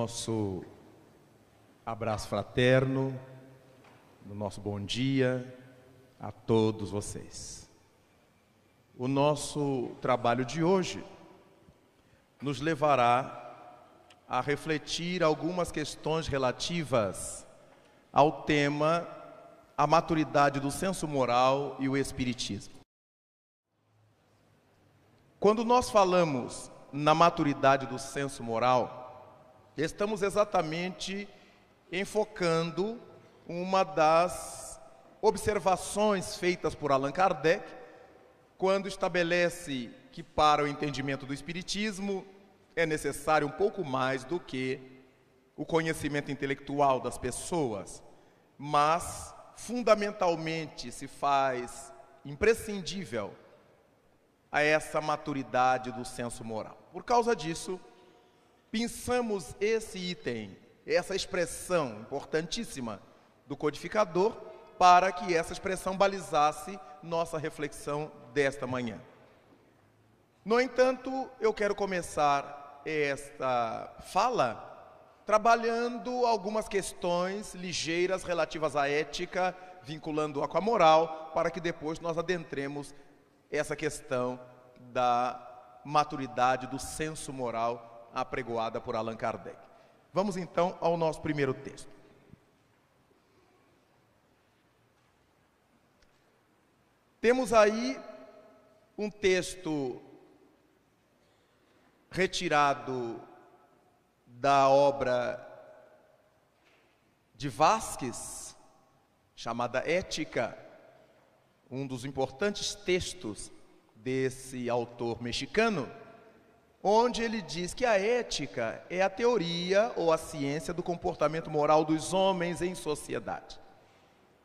nosso abraço fraterno, no nosso bom dia a todos vocês. O nosso trabalho de hoje nos levará a refletir algumas questões relativas ao tema a maturidade do senso moral e o espiritismo. Quando nós falamos na maturidade do senso moral, estamos exatamente enfocando uma das observações feitas por Allan Kardec, quando estabelece que para o entendimento do espiritismo é necessário um pouco mais do que o conhecimento intelectual das pessoas, mas fundamentalmente se faz imprescindível a essa maturidade do senso moral. Por causa disso, pensamos esse item, essa expressão importantíssima do codificador, para que essa expressão balizasse nossa reflexão desta manhã. No entanto, eu quero começar esta fala trabalhando algumas questões ligeiras relativas à ética, vinculando-a com a moral, para que depois nós adentremos essa questão da maturidade do senso moral apregoada por Allan Kardec. Vamos então ao nosso primeiro texto. Temos aí um texto retirado da obra de Vázquez, chamada Ética, um dos importantes textos desse autor mexicano, onde ele diz que a ética é a teoria ou a ciência do comportamento moral dos homens em sociedade.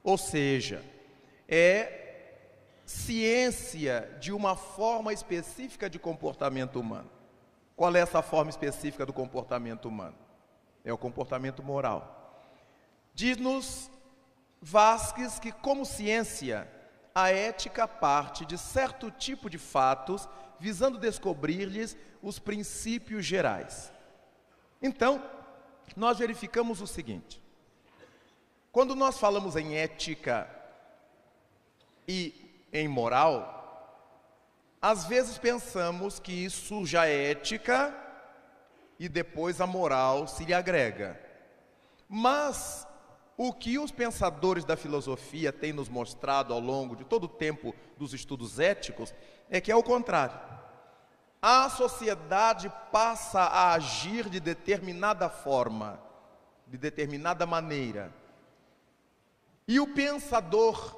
Ou seja, é ciência de uma forma específica de comportamento humano. Qual é essa forma específica do comportamento humano? É o comportamento moral. Diz-nos Vázquez que, como ciência, a ética parte de certo tipo de fatos, visando descobrir-lhes os princípios gerais. Então, nós verificamos o seguinte: quando nós falamos em ética e em moral, às vezes pensamos que surge a ética e depois a moral se lhe agrega. Mas o que os pensadores da filosofia têm nos mostrado ao longo de todo o tempo dos estudos éticos é que é o contrário. A sociedade passa a agir de determinada forma, de determinada maneira. E o pensador,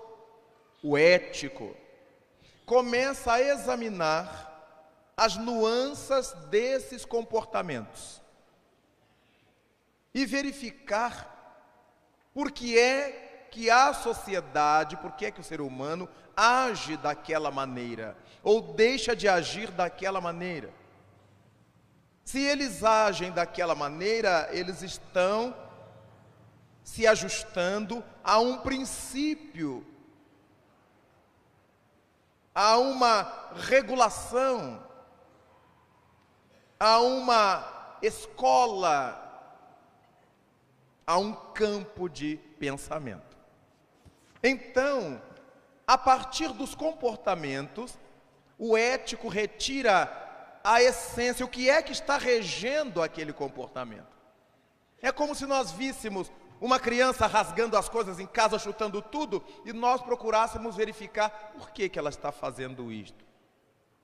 o ético, começa a examinar as nuances desses comportamentos e verificar por que é que a sociedade, por que é que o ser humano age daquela maneira, ou deixa de agir daquela maneira. Se eles agem daquela maneira, eles estão se ajustando a um princípio, a uma regulação, a uma escola, a um campo de pensamento. Então, a partir dos comportamentos, o ético retira a essência, o que é que está regendo aquele comportamento. É como se nós víssemos uma criança rasgando as coisas em casa, chutando tudo, e nós procurássemos verificar por que ela está fazendo isto.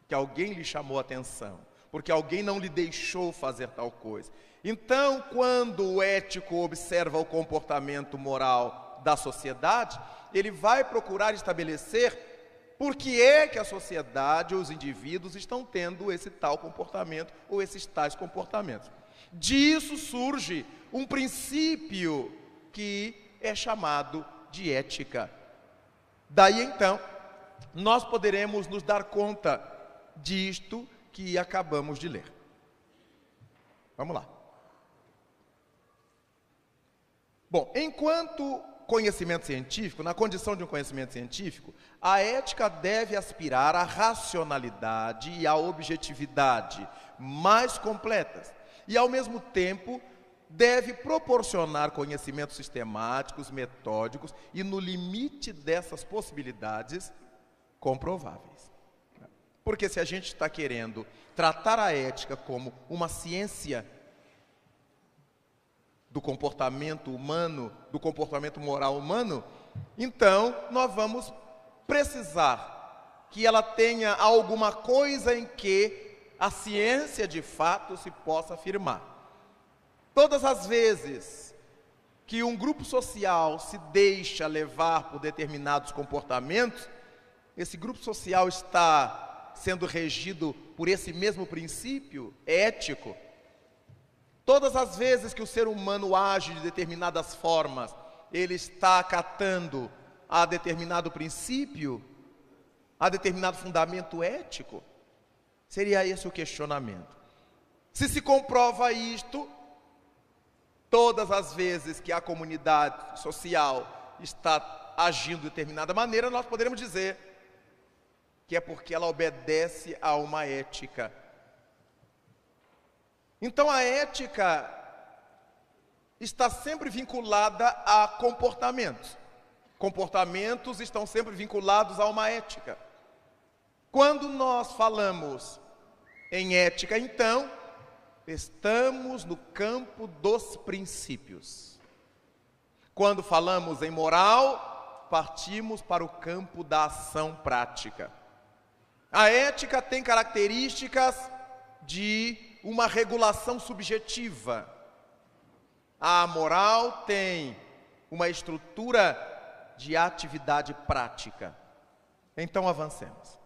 Que alguém lhe chamou a atenção, porque alguém não lhe deixou fazer tal coisa. Então, quando o ético observa o comportamento moral da sociedade, ele vai procurar estabelecer por que é que a sociedade ou os indivíduos estão tendo esse tal comportamento ou esses tais comportamentos. Disso surge um princípio que é chamado de ética. Daí então, nós poderemos nos dar conta disto que acabamos de ler. Vamos lá. Bom, enquanto conhecimento científico, na condição de um conhecimento científico, a ética deve aspirar à racionalidade e à objetividade mais completas, e ao mesmo tempo deve proporcionar conhecimentos sistemáticos, metódicos e, no limite dessas possibilidades, comprováveis. Porque se a gente está querendo tratar a ética como uma ciência do comportamento humano, do comportamento moral humano, então nós vamos precisar que ela tenha alguma coisa em que a ciência de fato se possa afirmar. Todas as vezes que um grupo social se deixa levar por determinados comportamentos, esse grupo social está sendo regido por esse mesmo princípio ético. Todas as vezes que o ser humano age de determinadas formas, ele está acatando a determinado princípio, a determinado fundamento ético. Seria esse o questionamento. Se comprova isto, todas as vezes que a comunidade social está agindo de determinada maneira, nós poderemos dizer que é porque ela obedece a uma ética. Então a ética está sempre vinculada a comportamentos. Comportamentos estão sempre vinculados a uma ética. Quando nós falamos em ética, então, estamos no campo dos princípios. Quando falamos em moral, partimos para o campo da ação prática. A ética tem características de uma regulação subjetiva. A moral tem uma estrutura de atividade prática. Então avancemos.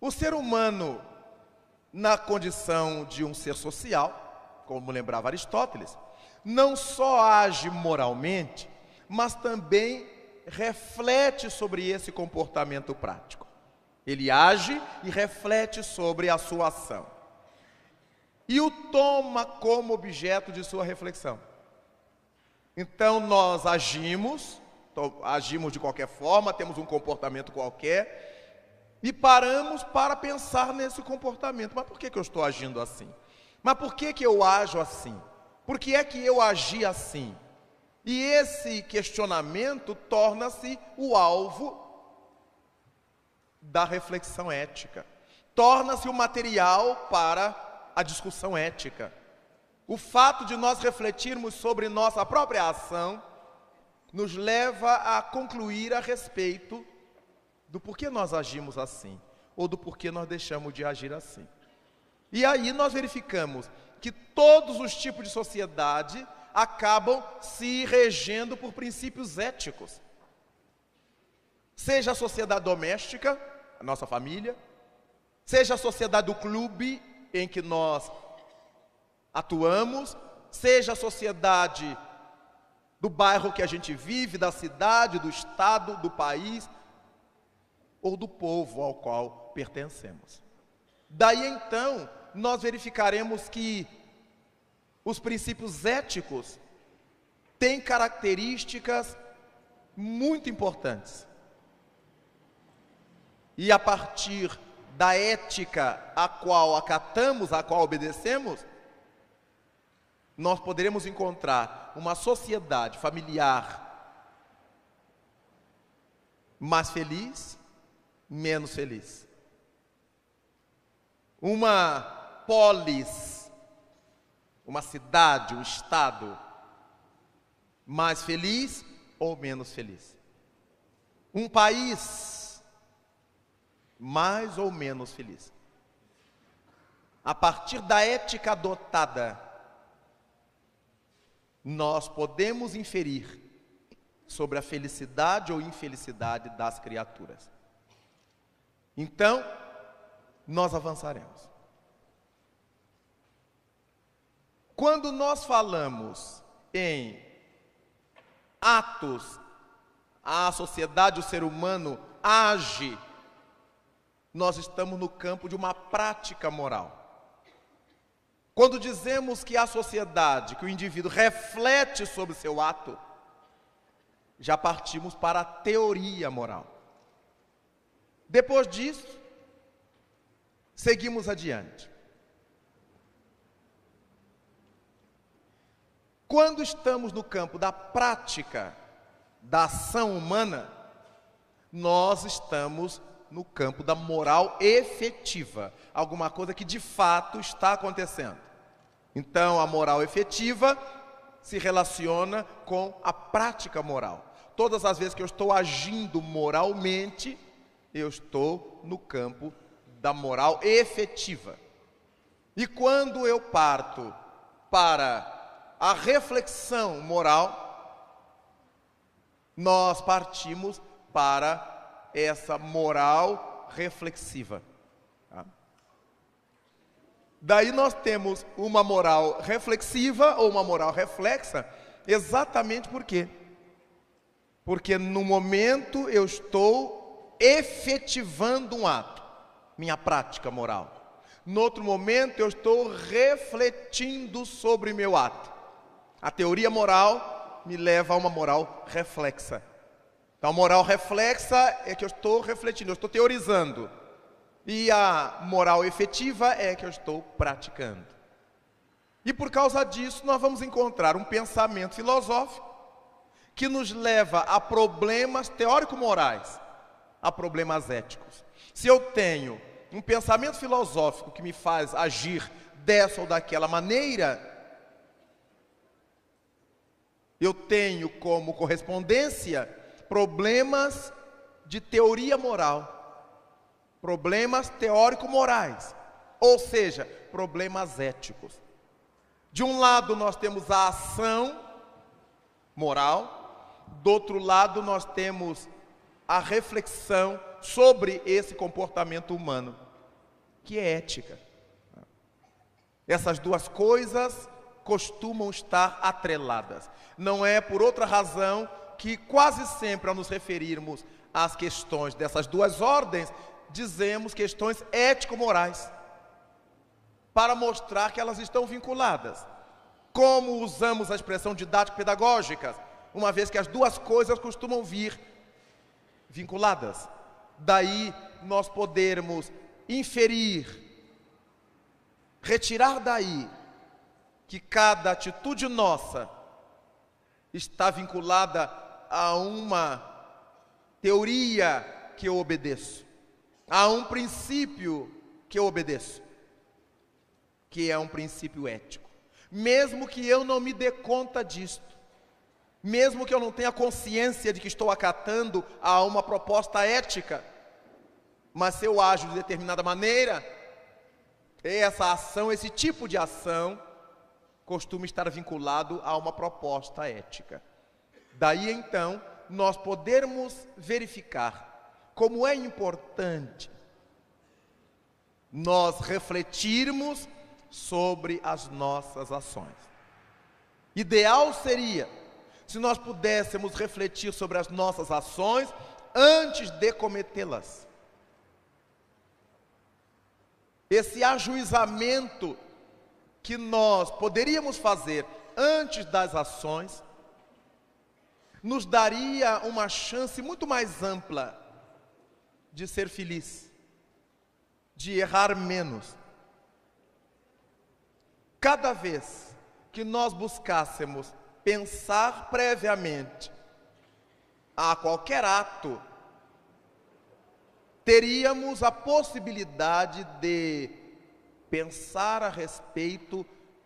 O ser humano, na condição de um ser social, como lembrava Aristóteles, não só age moralmente, mas também reflete sobre esse comportamento prático. Ele age e reflete sobre a sua ação. E o toma como objeto de sua reflexão. Então nós agimos de qualquer forma, temos um comportamento qualquer, e paramos para pensar nesse comportamento. Mas por que eu estou agindo assim? Mas por que eu ajo assim? Por que é que eu agi assim? E esse questionamento torna-se o alvo da reflexão ética. Torna-se o material para a discussão ética. O fato de nós refletirmos sobre nossa própria ação nos leva a concluir a respeito do porquê nós agimos assim, ou do porquê nós deixamos de agir assim. E aí nós verificamos que todos os tipos de sociedade acabam se regendo por princípios éticos. Seja a sociedade doméstica, a nossa família, seja a sociedade do clube em que nós atuamos, seja a sociedade do bairro que a gente vive, da cidade, do estado, do país, ou do povo ao qual pertencemos. Daí então, nós verificaremos que os princípios éticos têm características muito importantes. E a partir da ética a qual acatamos, a qual obedecemos, nós poderemos encontrar uma sociedade familiar mais feliz, menos feliz. Uma polis, uma cidade, um estado mais feliz ou menos feliz. Um país mais ou menos feliz. A partir da ética adotada, nós podemos inferir sobre a felicidade ou infelicidade das criaturas. Então, nós avançaremos. Quando nós falamos em atos, a sociedade, o ser humano age, nós estamos no campo de uma prática moral. Quando dizemos que a sociedade, que o indivíduo reflete sobre o seu ato, já partimos para a teoria moral. Depois disso, seguimos adiante. Quando estamos no campo da prática, da ação humana, nós estamos no campo da moral efetiva, alguma coisa que de fato está acontecendo. Então, a moral efetiva se relaciona com a prática moral. Todas as vezes que eu estou agindo moralmente, eu estou no campo da moral efetiva. E quando eu parto para a reflexão moral, nós partimos para essa moral reflexiva. Tá? Daí nós temos uma moral reflexiva ou uma moral reflexa, exatamente por quê? Porque no momento eu estou efetivando um ato, minha prática moral. No outro momento eu estou refletindo sobre meu ato. A teoria moral me leva a uma moral reflexa. Então a moral reflexa é que eu estou refletindo, eu estou teorizando. E a moral efetiva é que eu estou praticando. E por causa disso nós vamos encontrar um pensamento filosófico que nos leva a problemas teórico-morais, a problemas éticos. Se eu tenho um pensamento filosófico que me faz agir dessa ou daquela maneira, eu tenho como correspondência problemas de teoria moral, problemas teórico-morais, ou seja, problemas éticos. De um lado nós temos a ação moral, do outro lado nós temos a reflexão sobre esse comportamento humano, que é ética. Essas duas coisas costumam estar atreladas. Não é por outra razão que quase sempre ao nos referirmos às questões dessas duas ordens, dizemos questões ético-morais, para mostrar que elas estão vinculadas. Como usamos a expressão didático-pedagógica, uma vez que as duas coisas costumam vir vinculadas. Daí nós podermos inferir, retirar daí, que cada atitude nossa está vinculada a uma teoria que eu obedeço, a um princípio que eu obedeço, que é um princípio ético. Mesmo que eu não me dê conta disto, mesmo que eu não tenha consciência de que estou acatando a uma proposta ética, mas se eu ajo de determinada maneira, essa ação, esse tipo de ação, costuma estar vinculado a uma proposta ética. Daí então, nós podermos verificar como é importante nós refletirmos sobre as nossas ações. Ideal seria se nós pudéssemos refletir sobre as nossas ações antes de cometê-las. Esse ajuizamento que nós poderíamos fazer antes das ações nos daria uma chance muito mais ampla de ser feliz, de errar menos. Cada vez que nós buscássemos pensar previamente a qualquer ato, teríamos a possibilidade de pensar a respeito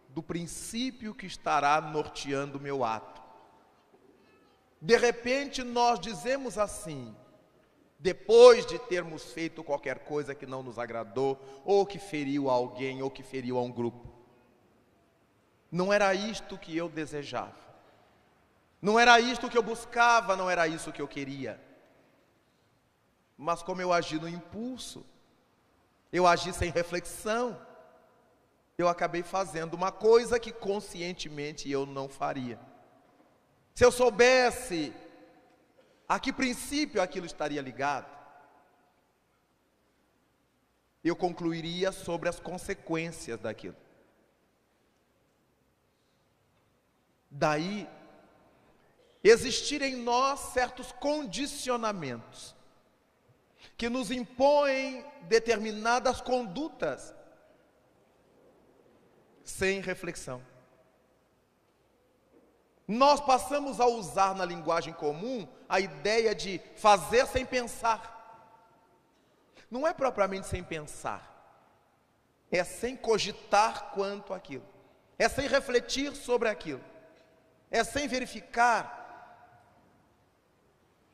do princípio que estará norteando o meu ato. De repente nós dizemos assim, depois de termos feito qualquer coisa que não nos agradou, ou que feriu a alguém, ou que feriu a um grupo: não era isto que eu desejava, não era isto que eu buscava, não era isso que eu queria. Mas como eu agi no impulso, eu agi sem reflexão, eu acabei fazendo uma coisa que conscientemente eu não faria. Se eu soubesse a que princípio aquilo estaria ligado, eu concluiria sobre as consequências daquilo. Daí, existir em nós certos condicionamentos que nos impõem determinadas condutas sem reflexão. Nós passamos a usar na linguagem comum a ideia de fazer sem pensar. Não é propriamente sem pensar, é sem cogitar quanto àquilo, é sem refletir sobre aquilo, é sem verificar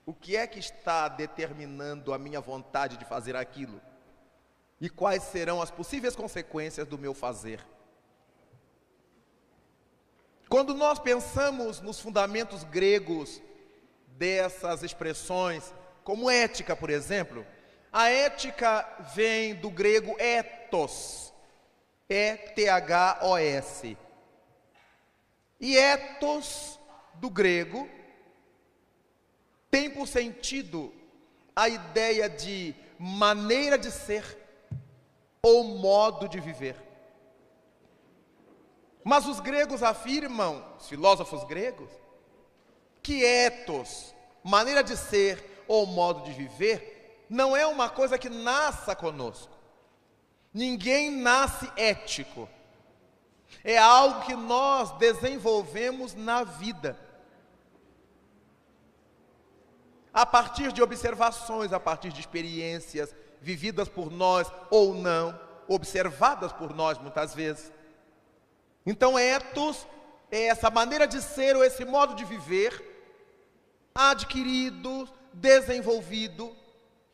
o que é que está determinando a minha vontade de fazer aquilo e quais serão as possíveis consequências do meu fazer. Quando nós pensamos nos fundamentos gregos dessas expressões, como ética, por exemplo, a ética vem do grego ethos, E-T-H-O-S. E ethos, do grego, tem por sentido a ideia de maneira de ser ou modo de viver. Mas os gregos afirmam, os filósofos gregos, que ethos, maneira de ser ou modo de viver, não é uma coisa que nasça conosco. Ninguém nasce ético. É algo que nós desenvolvemos na vida. A partir de observações, a partir de experiências vividas por nós ou não, observadas por nós muitas vezes. Então, ethos é essa maneira de ser ou esse modo de viver adquirido, desenvolvido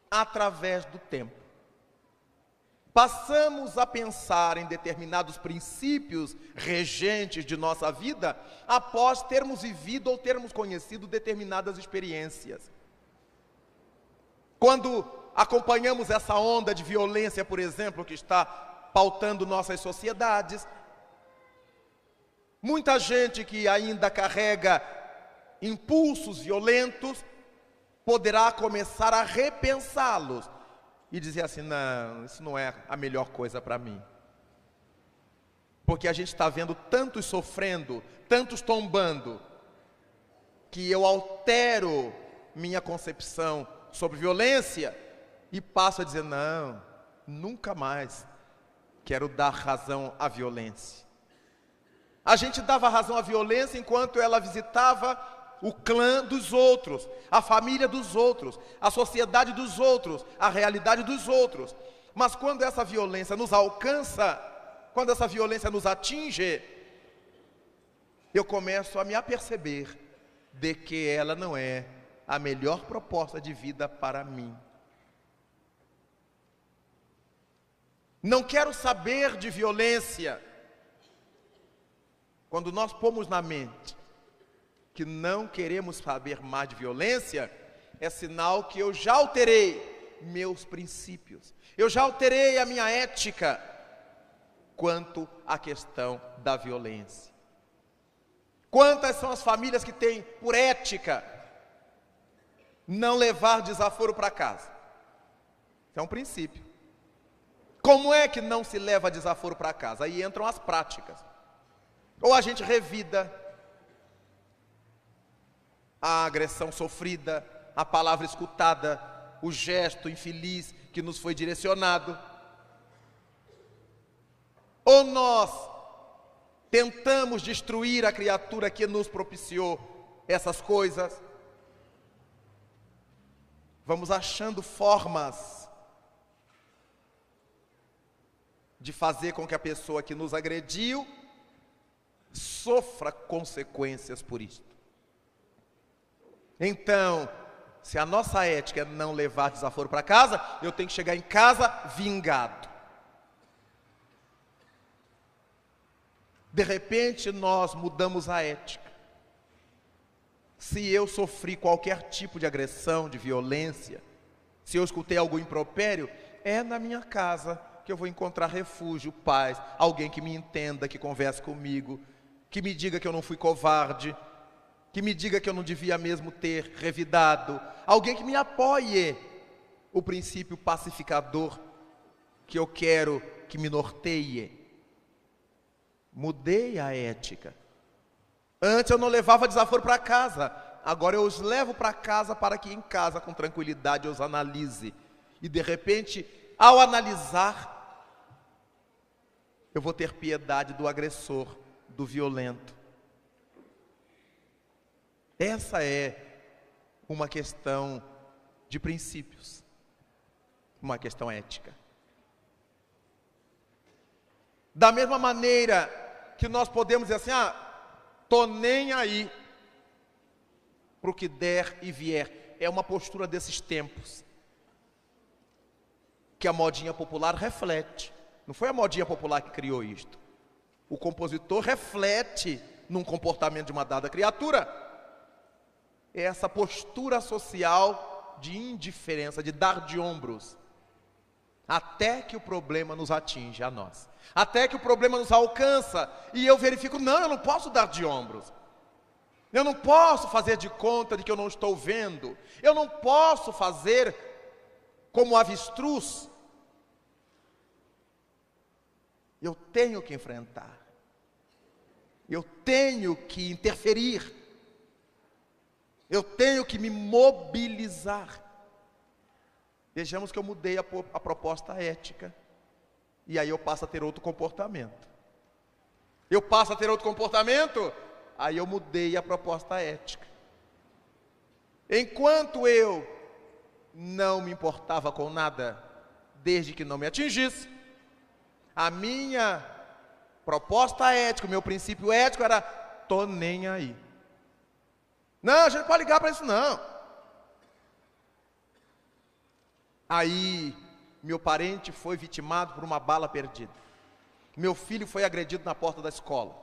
através do tempo. Passamos a pensar em determinados princípios regentes de nossa vida após termos vivido ou termos conhecido determinadas experiências. Quando acompanhamos essa onda de violência, por exemplo, que está pautando nossas sociedades, muita gente que ainda carrega impulsos violentos poderá começar a repensá-los e dizer assim: não, isso não é a melhor coisa para mim. Porque a gente está vendo tantos sofrendo, tantos tombando, que eu altero minha concepção sobre violência e passo a dizer: não, nunca mais quero dar razão à violência. A gente dava razão à violência enquanto ela visitava o clã dos outros, a família dos outros, a sociedade dos outros, a realidade dos outros. Mas quando essa violência nos alcança, quando essa violência nos atinge, eu começo a me aperceber de que ela não é a melhor proposta de vida para mim. Não quero saber de violência. Quando nós pomos na mente que não queremos saber mais de violência, é sinal que eu já alterei meus princípios, eu já alterei a minha ética quanto à questão da violência. Quantas são as famílias que têm por ética não levar desaforo para casa? Isso é um princípio. Como é que não se leva desaforo para casa? Aí entram as práticas. Ou a gente revida a agressão sofrida, a palavra escutada, o gesto infeliz que nos foi direcionado. Ou nós tentamos destruir a criatura que nos propiciou essas coisas. Vamos achando formas de fazer com que a pessoa que nos agrediu sofra consequências por isto. Então, se a nossa ética é não levar desaforo para casa, eu tenho que chegar em casa vingado. De repente, nós mudamos a ética. Se eu sofri qualquer tipo de agressão, de violência, se eu escutei algo impropério, é na minha casa que eu vou encontrar refúgio, paz, alguém que me entenda, que converse comigo, que me diga que eu não fui covarde, que me diga que eu não devia mesmo ter revidado, alguém que me apoie o princípio pacificador que eu quero que me norteie. Mudei a ética. Antes eu não levava desaforo para casa, agora eu os levo para casa para que em casa, com tranquilidade, eu os analise. E de repente, ao analisar, eu vou ter piedade do agressor, do violento. Essa é uma questão de princípios, uma questão ética. Da mesma maneira que nós podemos dizer assim, tô nem aí para o que der e vier. É uma postura desses tempos, que a modinha popular reflete. Não foi a modinha popular que criou isto. O compositor reflete num comportamento de uma dada criatura. É essa postura social de indiferença, de dar de ombros, até que o problema nos atinge a nós, até que o problema nos alcança, e eu verifico, não, eu não posso dar de ombros, eu não posso fazer de conta de que eu não estou vendo, eu não posso fazer como avestruz, eu tenho que enfrentar, eu tenho que interferir, eu tenho que me mobilizar. Vejamos que eu mudei a proposta ética, e aí eu passo a ter outro comportamento. Eu passo a ter outro comportamento, aí eu mudei a proposta ética. Enquanto eu não me importava com nada, desde que não me atingisse, a minha proposta ética, o meu princípio ético era, tô nem aí. Não, a gente não pode ligar para isso não. Aí, meu parente foi vitimado por uma bala perdida. Meu filho foi agredido na porta da escola.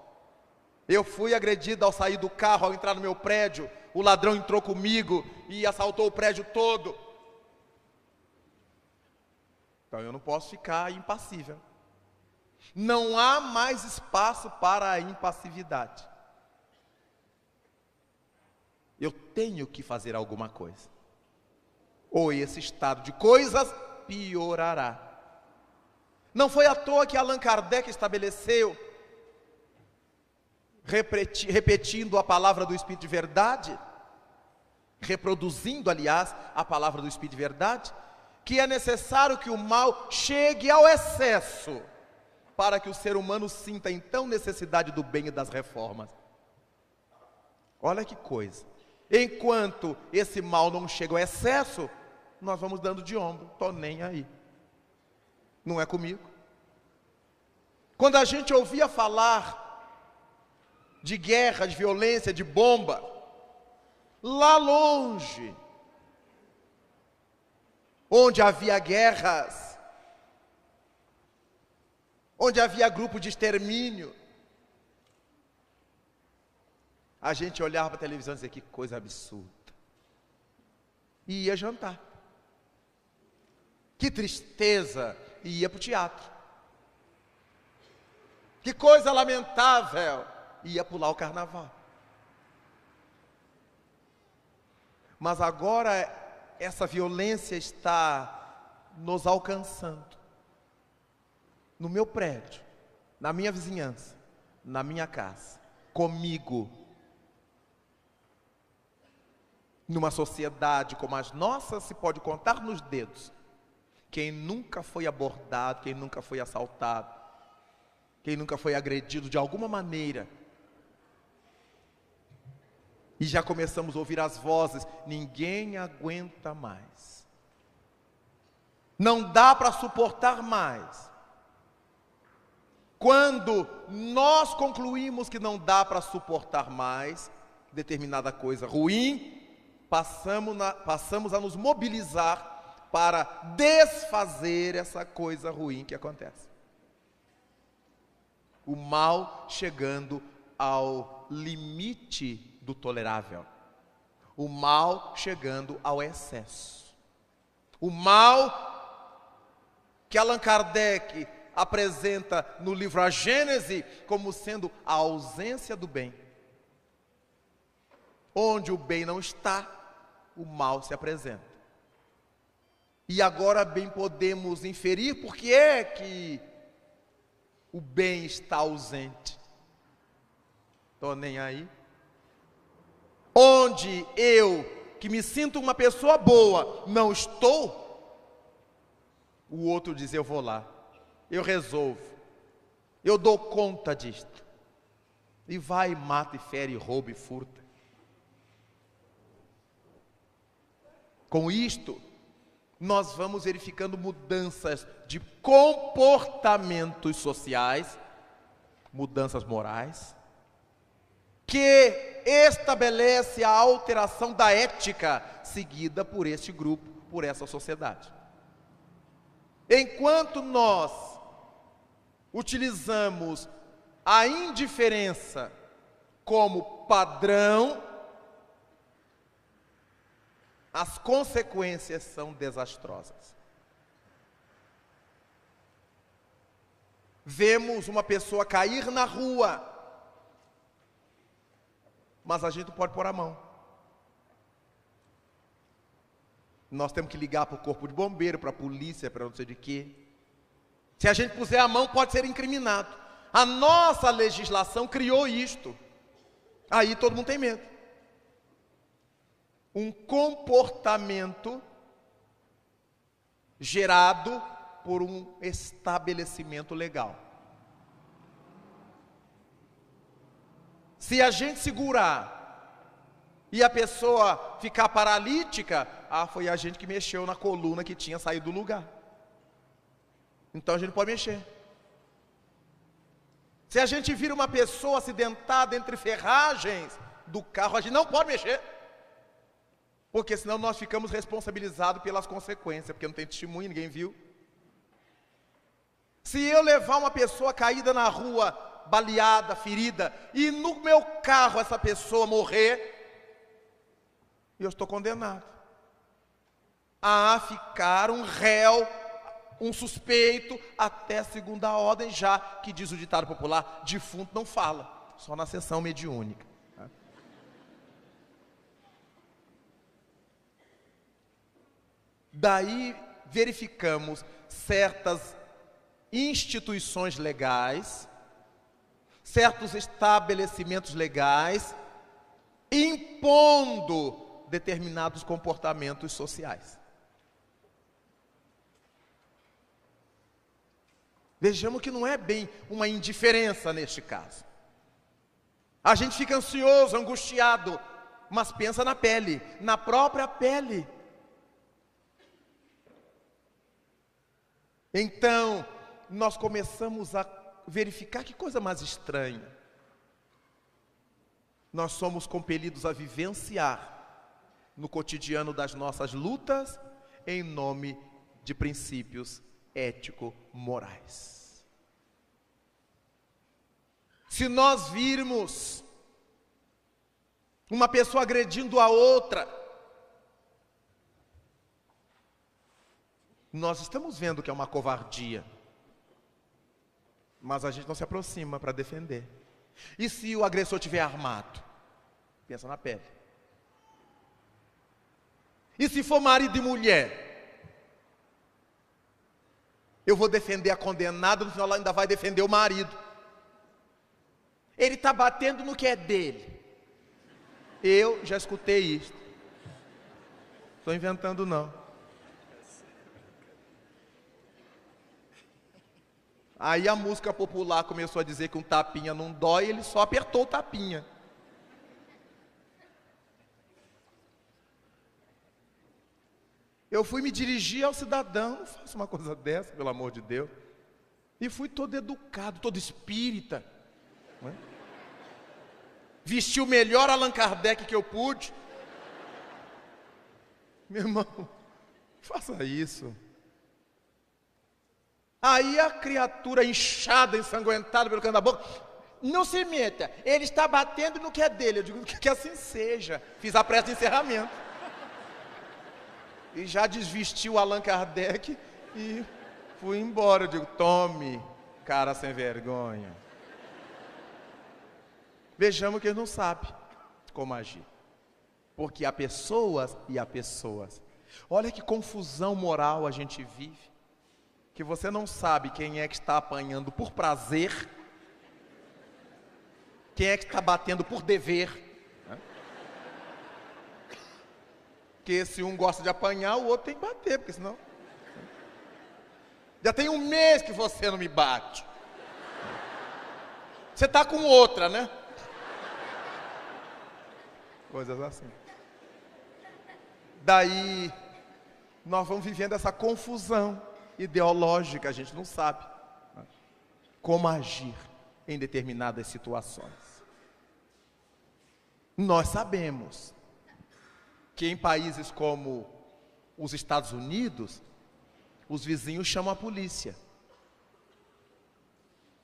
Eu fui agredido ao sair do carro, ao entrar no meu prédio. O ladrão entrou comigo e assaltou o prédio todo. Então eu não posso ficar impassível. Não há mais espaço para a impassividade. Eu tenho que fazer alguma coisa, ou esse estado de coisas piorará. Não foi à toa que Allan Kardec estabeleceu, repetindo a palavra do Espírito de Verdade, reproduzindo, aliás, a palavra do Espírito de Verdade, que é necessário que o mal chegue ao excesso, para que o ser humano sinta então necessidade do bem e das reformas. Olha que coisa. Enquanto esse mal não chega ao excesso, nós vamos dando de ombro, tô nem aí, não é comigo. Quando a gente ouvia falar de guerra, de violência, de bomba, lá longe, onde havia guerras, onde havia grupo de extermínio, a gente olhava para a televisão e dizia, que coisa absurda, e ia jantar. Que tristeza, e ia para o teatro. Que coisa lamentável, e ia pular o carnaval. Mas agora essa violência está nos alcançando. No meu prédio, na minha vizinhança, na minha casa, comigo. Numa sociedade como as nossas, se pode contar nos dedos quem nunca foi abordado, quem nunca foi assaltado, quem nunca foi agredido de alguma maneira. E já começamos a ouvir as vozes, ninguém aguenta mais, não dá para suportar mais. Quando nós concluímos que não dá para suportar mais determinada coisa ruim, passamos a nos mobilizar para desfazer essa coisa ruim que acontece. O mal chegando ao limite do tolerável. O mal chegando ao excesso. O mal que Allan Kardec apresenta no livro A Gênese como sendo a ausência do bem. Onde o bem não está, o mal se apresenta. E agora bem podemos inferir por que é que o bem está ausente. Estou nem aí. Onde eu, que me sinto uma pessoa boa, não estou, o outro diz, eu vou lá, eu resolvo, eu dou conta disto. E vai, mata e fere, rouba e furta. Com isto, nós vamos verificando mudanças de comportamentos sociais, mudanças morais, que estabelece a alteração da ética seguida por este grupo, por essa sociedade. Enquanto nós utilizamos a indiferença como padrão, as consequências são desastrosas. Vemos uma pessoa cair na rua, mas a gente não pode pôr a mão. Nós temos que ligar para o corpo de bombeiro, para a polícia, para não sei de quê. Se a gente puser a mão, pode ser incriminado. A nossa legislação criou isto. Aí todo mundo tem medo. Um comportamento gerado por um estabelecimento legal. Se a gente segurar e a pessoa ficar paralítica, foi a gente que mexeu na coluna que tinha saído do lugar. Então a gente pode mexer. Se a gente vira uma pessoa acidentada entre ferragens do carro, a gente não pode mexer. Porque senão nós ficamos responsabilizados pelas consequências, porque não tem testemunho, ninguém viu. Se eu levar uma pessoa caída na rua, baleada, ferida, e no meu carro essa pessoa morrer, eu estou condenado a ficar um réu, um suspeito, até segunda ordem, já que diz o ditado popular, defunto não fala, só na sessão mediúnica. Daí verificamos certas instituições legais, certos estabelecimentos legais, impondo determinados comportamentos sociais. Vejamos que não é bem uma indiferença neste caso. A gente fica ansioso, angustiado, mas pensa na pele, na própria pele. Então, nós começamos a verificar que coisa mais estranha. Nós somos compelidos a vivenciar no cotidiano das nossas lutas em nome de princípios ético-morais. Se nós virmos uma pessoa agredindo a outra, nós estamos vendo que é uma covardia, mas a gente não se aproxima para defender. E se o agressor estiver armado? Pensa na pele. E se for marido e mulher? Eu vou defender a condenada, no final ela ainda vai defender o marido. Ele está batendo no que é dele. Eu já escutei isso. Estou inventando não. Aí a música popular começou a dizer que um tapinha não dói, ele só apertou o tapinha. Eu fui me dirigir ao cidadão, não faça uma coisa dessa, pelo amor de Deus. E fui todo educado, todo espírita. Não é? Vesti o melhor Allan Kardec que eu pude. Meu irmão, faça isso. Aí a criatura inchada, ensanguentada pelo canto da boca, não se meta, ele está batendo no que é dele. Eu digo que assim seja. Fiz a prece de encerramento. E já desvesti o Allan Kardec e fui embora. Eu digo, tome, cara sem vergonha. Vejamos que ele não sabe como agir. Porque há pessoas e há pessoas. Olha que confusão moral a gente vive. Que você não sabe quem é que está apanhando por prazer, quem é que está batendo por dever. Né? Porque se um gosta de apanhar, o outro tem que bater, porque senão... Já tem um mês que você não me bate. Você está com outra, né? Coisas assim. Daí nós vamos vivendo essa confusão ideológica, a gente não sabe como agir em determinadas situações. Nós sabemos que em países como os Estados Unidos, os vizinhos chamam a polícia.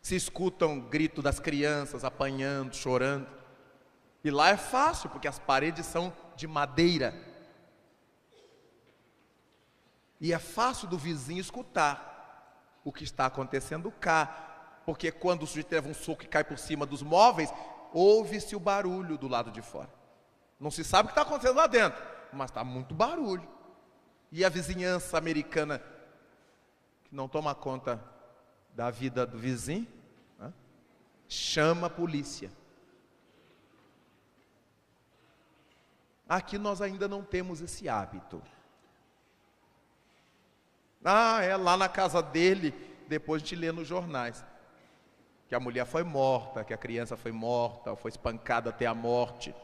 Se escutam grito das crianças apanhando, chorando. E lá é fácil, porque as paredes são de madeira. E é fácil do vizinho escutar o que está acontecendo cá. Porque quando o sujeito leva um soco e cai por cima dos móveis, ouve-se o barulho do lado de fora. Não se sabe o que está acontecendo lá dentro, mas está muito barulho. E a vizinhança americana, que não toma conta da vida do vizinho, né, chama a polícia. Aqui nós ainda não temos esse hábito. Lá na casa dele, depois a gente lê nos jornais que a mulher foi morta, que a criança foi morta, foi espancada até a morte.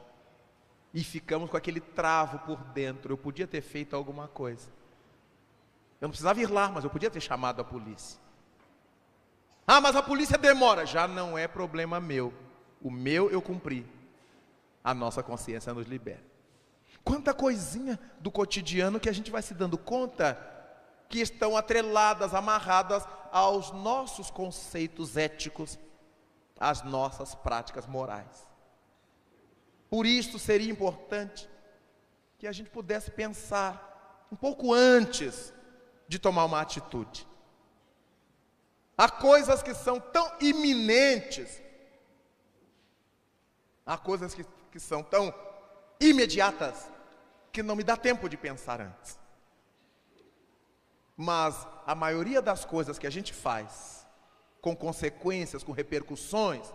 E ficamos com aquele travo por dentro. Eu podia ter feito alguma coisa. Eu não precisava ir lá, mas eu podia ter chamado a polícia. Mas a polícia demora. Já não é problema meu. O meu eu cumpri. A nossa consciência nos libera. Quanta coisinha do cotidiano que a gente vai se dando conta que estão atreladas, amarradas aos nossos conceitos éticos, às nossas práticas morais. Por isso seria importante que a gente pudesse pensar um pouco antes de tomar uma atitude. Há coisas que são tão iminentes, há coisas que são tão imediatas, que não me dá tempo de pensar antes. Mas a maioria das coisas que a gente faz, com consequências, com repercussões,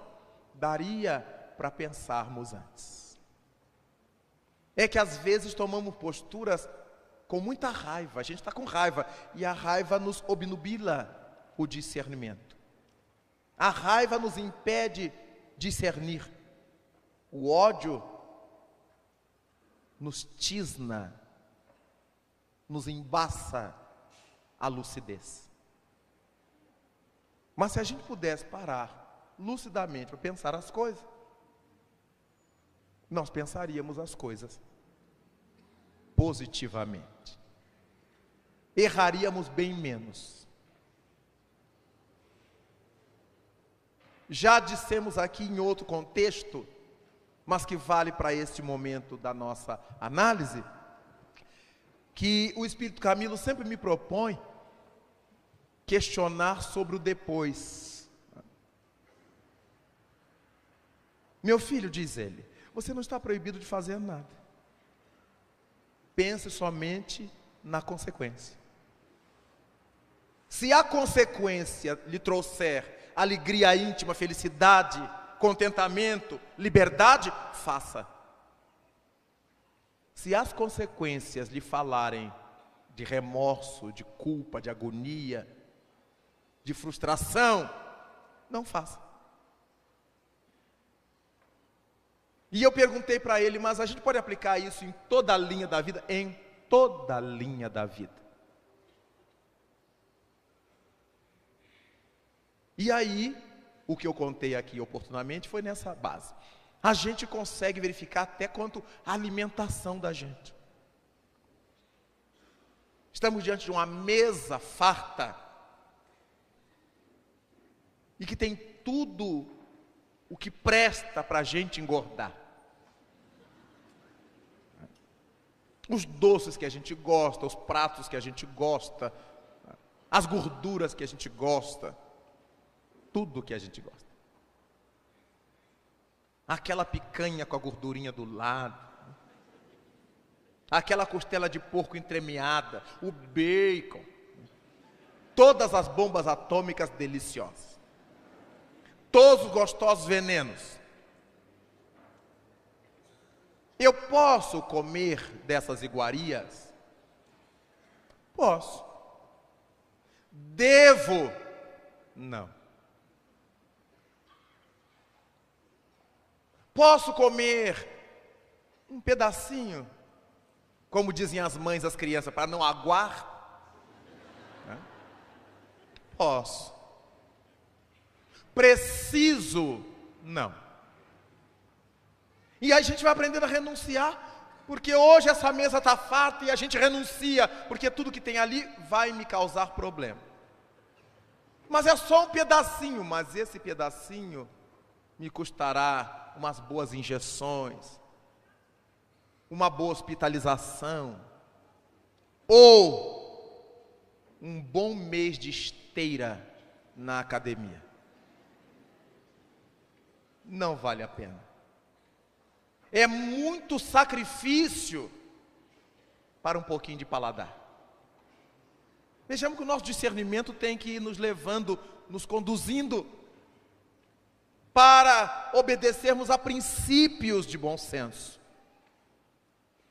daria para pensarmos antes. É que às vezes tomamos posturas com muita raiva, a gente está com raiva, e a raiva nos obnubila o discernimento. A raiva nos impede discernir. O ódio nos tisna, nos embaça a lucidez. Mas se a gente pudesse parar lucidamente para pensar as coisas, nós pensaríamos as coisas positivamente. Erraríamos bem menos. Já dissemos aqui em outro contexto, mas que vale para este momento da nossa análise, que o Espírito Camilo sempre me propõe questionar sobre o depois. Meu filho, diz ele, você não está proibido de fazer nada. Pense somente na consequência. Se a consequência lhe trouxer alegria íntima, felicidade, contentamento, liberdade, faça. Se as consequências lhe falarem de remorso, de culpa, de agonia, de frustração, não faça. E eu perguntei para ele, mas a gente pode aplicar isso em toda a linha da vida? Em toda a linha da vida. E aí, o que eu contei aqui oportunamente foi nessa base. A gente consegue verificar até quanto a alimentação da gente. Estamos diante de uma mesa farta e que tem tudo o que presta para a gente engordar. Os doces que a gente gosta, os pratos que a gente gosta, as gorduras que a gente gosta, tudo que a gente gosta. Aquela picanha com a gordurinha do lado, aquela costela de porco entremeada, o bacon, todas as bombas atômicas deliciosas, todos os gostosos venenos. Eu posso comer dessas iguarias? Posso. Devo? Não. Posso comer um pedacinho? Como dizem as mães às crianças, para não aguar? Né? Posso. Preciso? Não. E aí a gente vai aprendendo a renunciar, porque hoje essa mesa está farta e a gente renuncia, porque tudo que tem ali vai me causar problema. Mas é só um pedacinho, mas esse pedacinho me custará umas boas injeções, uma boa hospitalização, ou um bom mês de esteira na academia. Não vale a pena. É muito sacrifício para um pouquinho de paladar. Vejamos que o nosso discernimento tem que ir nos levando, nos conduzindo para obedecermos a princípios de bom senso.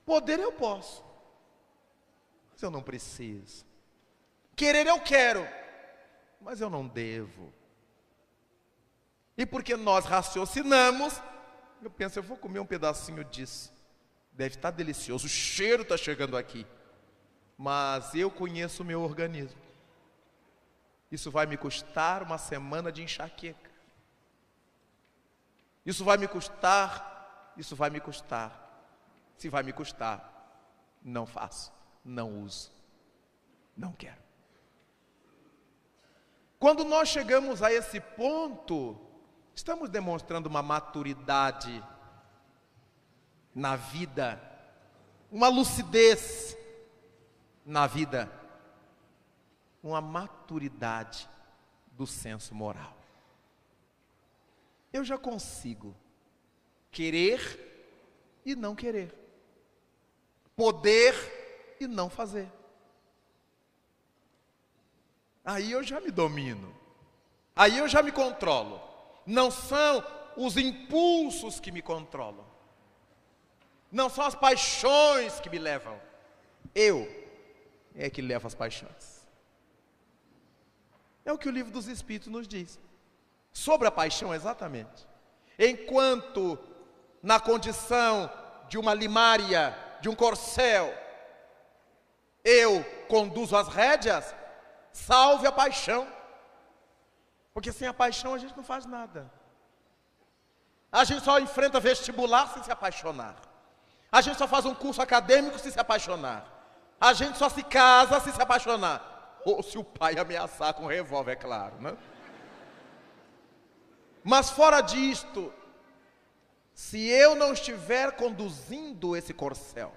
Poder eu posso, mas eu não preciso. Querer eu quero, mas eu não devo. E porque nós raciocinamos, eu penso, eu vou comer um pedacinho disso. Deve estar delicioso, o cheiro está chegando aqui. Mas eu conheço o meu organismo. Isso vai me custar uma semana de enxaqueca. Isso vai me custar, isso vai me custar. Se vai me custar, não faço, não uso, não quero. Quando nós chegamos a esse ponto, estamos demonstrando uma maturidade na vida, uma lucidez na vida, uma maturidade do senso moral. Eu já consigo querer e não querer, poder e não fazer. Aí eu já me domino, aí eu já me controlo. Não são os impulsos que me controlam, não são as paixões que me levam. Eu é que levo as paixões. É o que o livro dos Espíritos nos diz. Sobre a paixão, exatamente. Enquanto na condição de uma limária, de um corcel, eu conduzo as rédeas, salve a paixão. Porque sem a paixão a gente não faz nada. A gente só enfrenta vestibular sem se apaixonar. A gente só faz um curso acadêmico sem se apaixonar. A gente só se casa se apaixonar. Ou se o pai ameaçar com um revólver, é claro, né? Mas fora disto, se eu não estiver conduzindo esse corcel,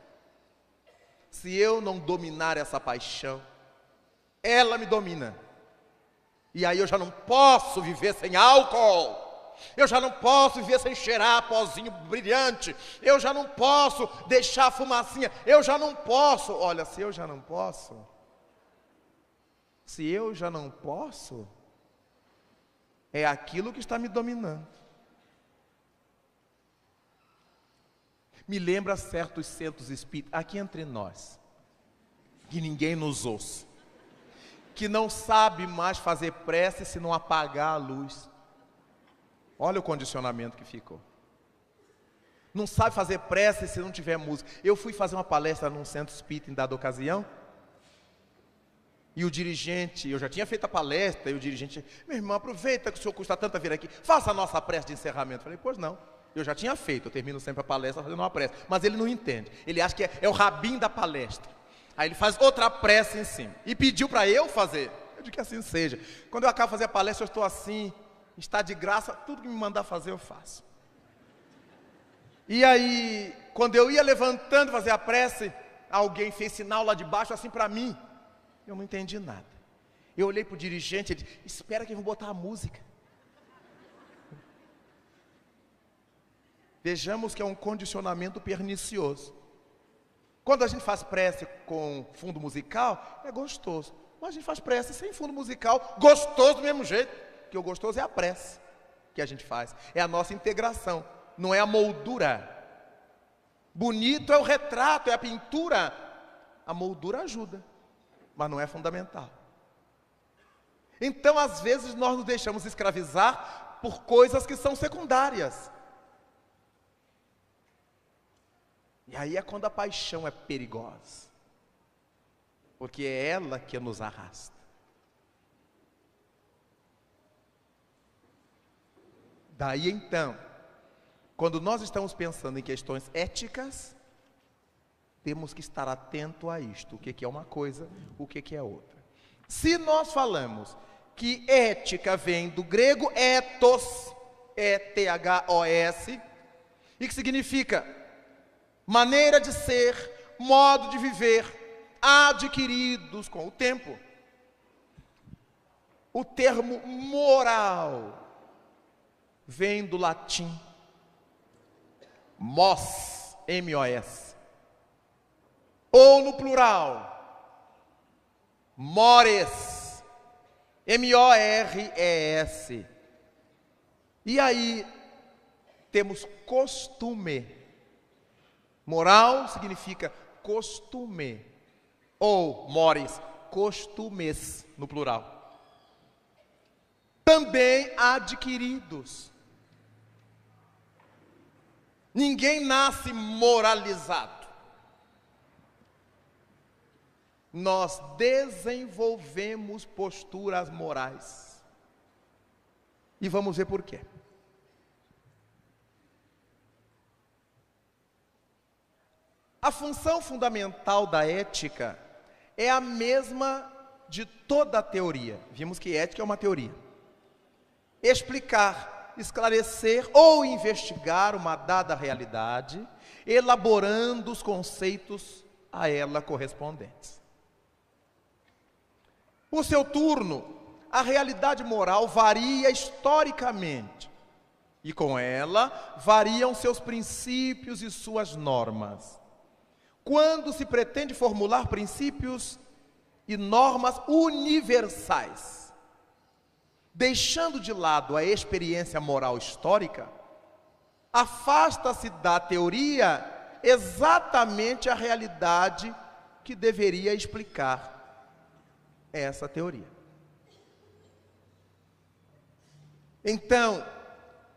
se eu não dominar essa paixão, ela me domina. E aí eu já não posso viver sem álcool. Eu já não posso viver sem cheirar pozinho brilhante. Eu já não posso deixar a fumacinha. Eu já não posso. Olha, se eu já não posso, é aquilo que está me dominando. Me lembra certos centros espíritas, aqui entre nós, que ninguém nos ouça, que não sabe mais fazer prece se não apagar a luz. Olha o condicionamento que ficou. Não sabe fazer prece se não tiver música. Eu fui fazer uma palestra num centro espírita em dada ocasião, e o dirigente, eu já tinha feito a palestra, e o dirigente, meu irmão, aproveita que o senhor custa tanto a vir aqui, faça a nossa prece de encerramento. Eu falei, pois não, eu já tinha feito, eu termino sempre a palestra fazendo uma prece, mas ele não entende, ele acha que é o rabinho da palestra. Aí ele faz outra prece em cima, e pediu para eu fazer. Eu digo que assim seja. Quando eu acabo de fazer a palestra, eu estou assim, está de graça, tudo que me mandar fazer eu faço. E aí, quando eu ia levantando fazer a prece, alguém fez sinal lá de baixo assim para mim. Eu não entendi nada. Eu olhei para o dirigente, ele disse, espera que eu vou botar a música. Vejamos que é um condicionamento pernicioso. Quando a gente faz prece com fundo musical, é gostoso. Mas a gente faz prece sem fundo musical, gostoso do mesmo jeito. Porque o gostoso é a prece que a gente faz. É a nossa integração, não é a moldura. Bonito é o retrato, é a pintura. A moldura ajuda, mas não é fundamental. Então, às vezes, nós nos deixamos escravizar por coisas que são secundárias. E aí é quando a paixão é perigosa, porque é ela que nos arrasta. Daí então, quando nós estamos pensando em questões éticas, temos que estar atento a isto, o que é uma coisa, o que é outra. Se nós falamos que ética vem do grego ethos, E-T-H-O-S, e que significa maneira de ser, modo de viver, adquiridos com o tempo. O termo moral vem do latim mos, M-O-S, ou no plural, mores, M-O-R-E-S. E aí temos costume. Moral significa costume, ou mores, costumes no plural. Também adquiridos. Ninguém nasce moralizado. Nós desenvolvemos posturas morais. E vamos ver por quê. A função fundamental da ética é a mesma de toda a teoria. Vimos que ética é uma teoria. Explicar, esclarecer ou investigar uma dada realidade, elaborando os conceitos a ela correspondentes. Por seu turno, a realidade moral varia historicamente, e com ela variam seus princípios e suas normas. Quando se pretende formular princípios e normas universais, deixando de lado a experiência moral histórica, afasta-se da teoria exatamente a realidade que deveria explicar essa teoria. Então,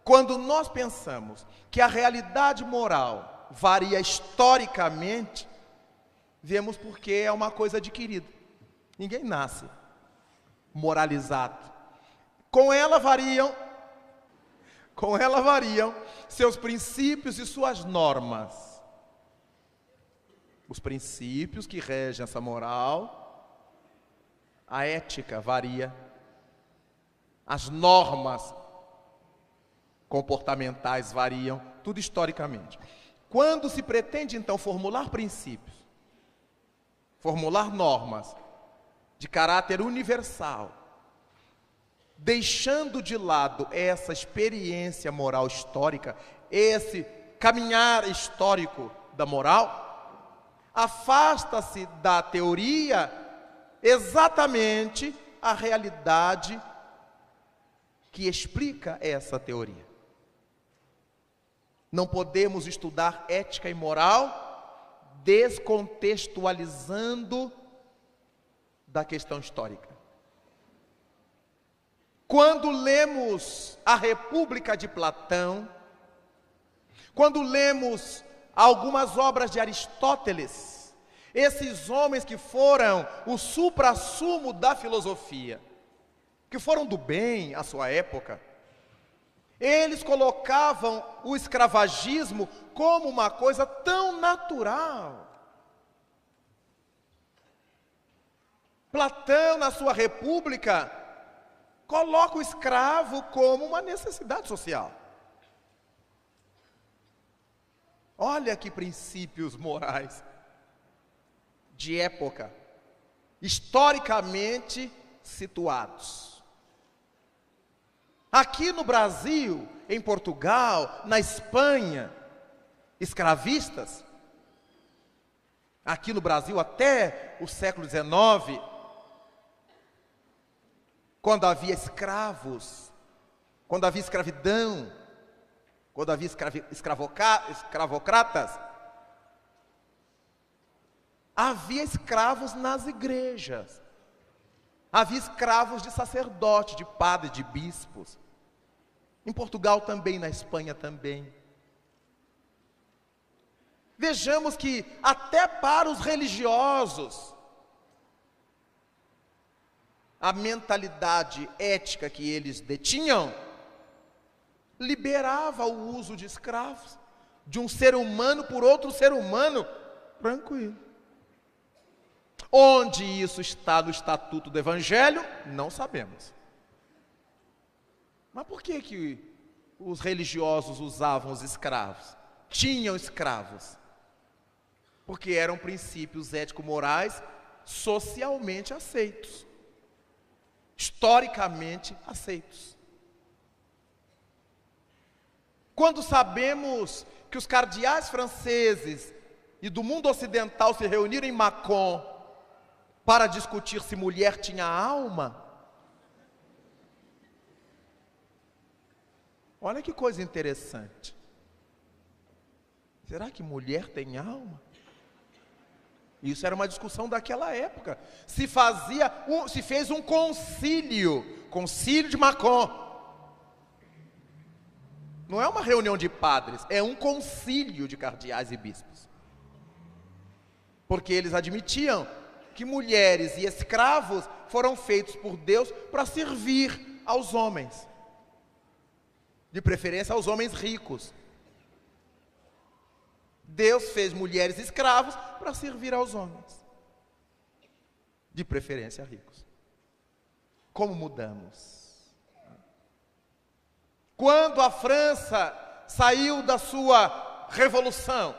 quando nós pensamos que a realidade moral varia historicamente, vemos porque é uma coisa adquirida. Ninguém nasce moralizado. Com ela variam seus princípios e suas normas. Os princípios que regem essa moral, a ética varia, as normas comportamentais variam, tudo historicamente. Quando se pretende então formular princípios, formular normas de caráter universal, deixando de lado essa experiência moral histórica, esse caminhar histórico da moral, afasta-se da teoria exatamente a realidade que explica essa teoria. Não podemos estudar ética e moral descontextualizando da questão histórica. Quando lemos a República de Platão, quando lemos algumas obras de Aristóteles, esses homens que foram o suprassumo da filosofia, que foram do bem à sua época, eles colocavam o escravagismo como uma coisa tão natural. Platão, na sua República, coloca o escravo como uma necessidade social. Olha que princípios morais de época, historicamente situados. Aqui no Brasil, em Portugal, na Espanha, escravistas. Aqui no Brasil até o século XIX, quando havia escravos, quando havia escravidão, quando havia escravocratas, havia escravos nas igrejas, havia escravos de sacerdote, de padre, de bispos. Em Portugal também, na Espanha também. Vejamos que até para os religiosos, a mentalidade ética que eles detinham liberava o uso de escravos, de um ser humano por outro ser humano, tranquilo. Onde isso está no estatuto do Evangelho, não sabemos. Mas por que os religiosos usavam os escravos? Tinham escravos? Porque eram princípios ético-morais socialmente aceitos, historicamente aceitos. Quando sabemos que os cardeais franceses e do mundo ocidental se reuniram em Mâcon para discutir se mulher tinha alma, olha que coisa interessante. Será que mulher tem alma? Isso era uma discussão daquela época. Se fez um concílio de Mâcon. Não é uma reunião de padres, é um concílio de cardeais e bispos. Porque eles admitiam que mulheres e escravos foram feitos por Deus para servir aos homens. De preferência aos homens ricos. Deus fez mulheres escravos para servir aos homens. De preferência ricos. Como mudamos? Quando a França saiu da sua revolução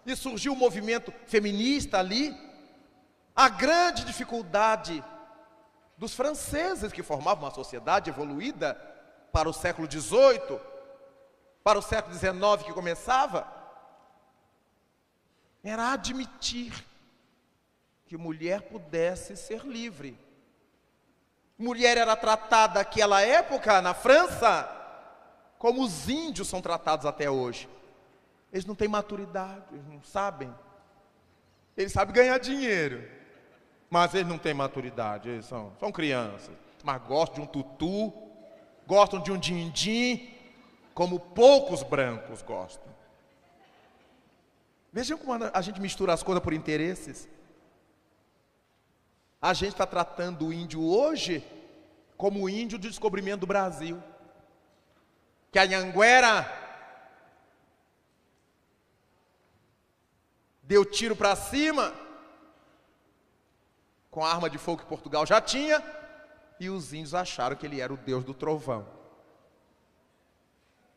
e surgiu o movimento feminista ali, a grande dificuldade dos franceses, que formavam uma sociedade evoluída para o século XVIII, para o século XIX que começava, era admitir que mulher pudesse ser livre. Mulher era tratada naquela época, na França, como os índios são tratados até hoje. Eles não têm maturidade, eles não sabem. Eles sabem ganhar dinheiro, mas eles não têm maturidade, eles são crianças. Mas gostam de um tutu, gostam de um din-din, como poucos brancos gostam. Vejam como a gente mistura as coisas por interesses. A gente está tratando o índio hoje como o índio de descobrimento do Brasil. Que a Anhanguera deu tiro para cima com a arma de fogo que Portugal já tinha, e os índios acharam que ele era o Deus do trovão.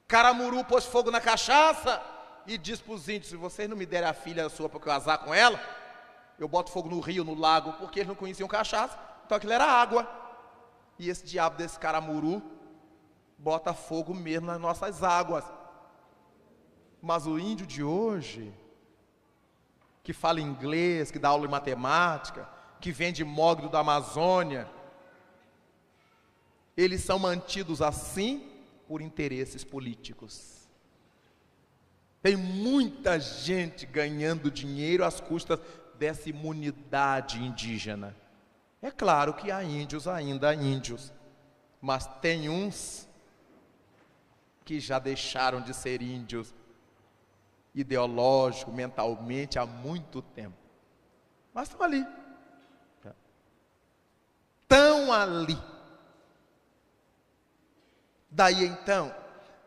Caramuru pôs fogo na cachaça e disse para os índios: se vocês não me derem a filha sua para eu casar com ela, eu boto fogo no rio, no lago, porque eles não conheciam cachaça, então aquilo era água. E esse diabo desse Caramuru bota fogo mesmo nas nossas águas. Mas o índio de hoje, que fala inglês, que dá aula de matemática, que vende mogno da Amazônia, eles são mantidos assim por interesses políticos. Tem muita gente ganhando dinheiro às custas dessa imunidade indígena. É claro que há índios ainda índios, mas tem uns que já deixaram de ser índios ideológico, mentalmente, há muito tempo. Mas estão ali. Estão ali. Daí então,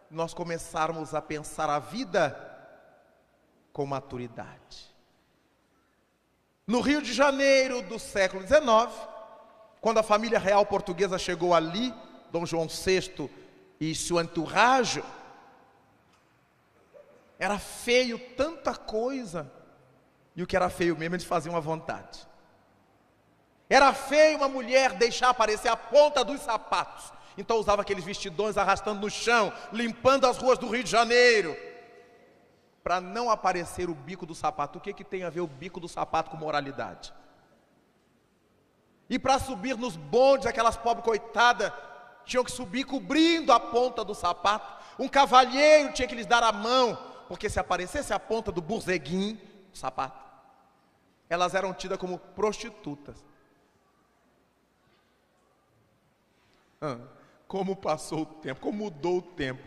nós começarmos a pensar a vida com maturidade. No Rio de Janeiro do século XIX, quando a família real portuguesa chegou ali, Dom João VI e sua entourage, era feio tanta coisa, e o que era feio mesmo eles faziam à vontade. Era feio uma mulher deixar aparecer a ponta dos sapatos, então usava aqueles vestidões arrastando no chão, limpando as ruas do Rio de Janeiro, para não aparecer o bico do sapato. O que tem a ver o bico do sapato com moralidade? E para subir nos bondes, aquelas pobres coitadas tinham que subir cobrindo a ponta do sapato. Um cavalheiro tinha que lhes dar a mão, porque se aparecesse a ponta do burzeguim, do sapato, elas eram tidas como prostitutas. Como passou o tempo, como mudou o tempo.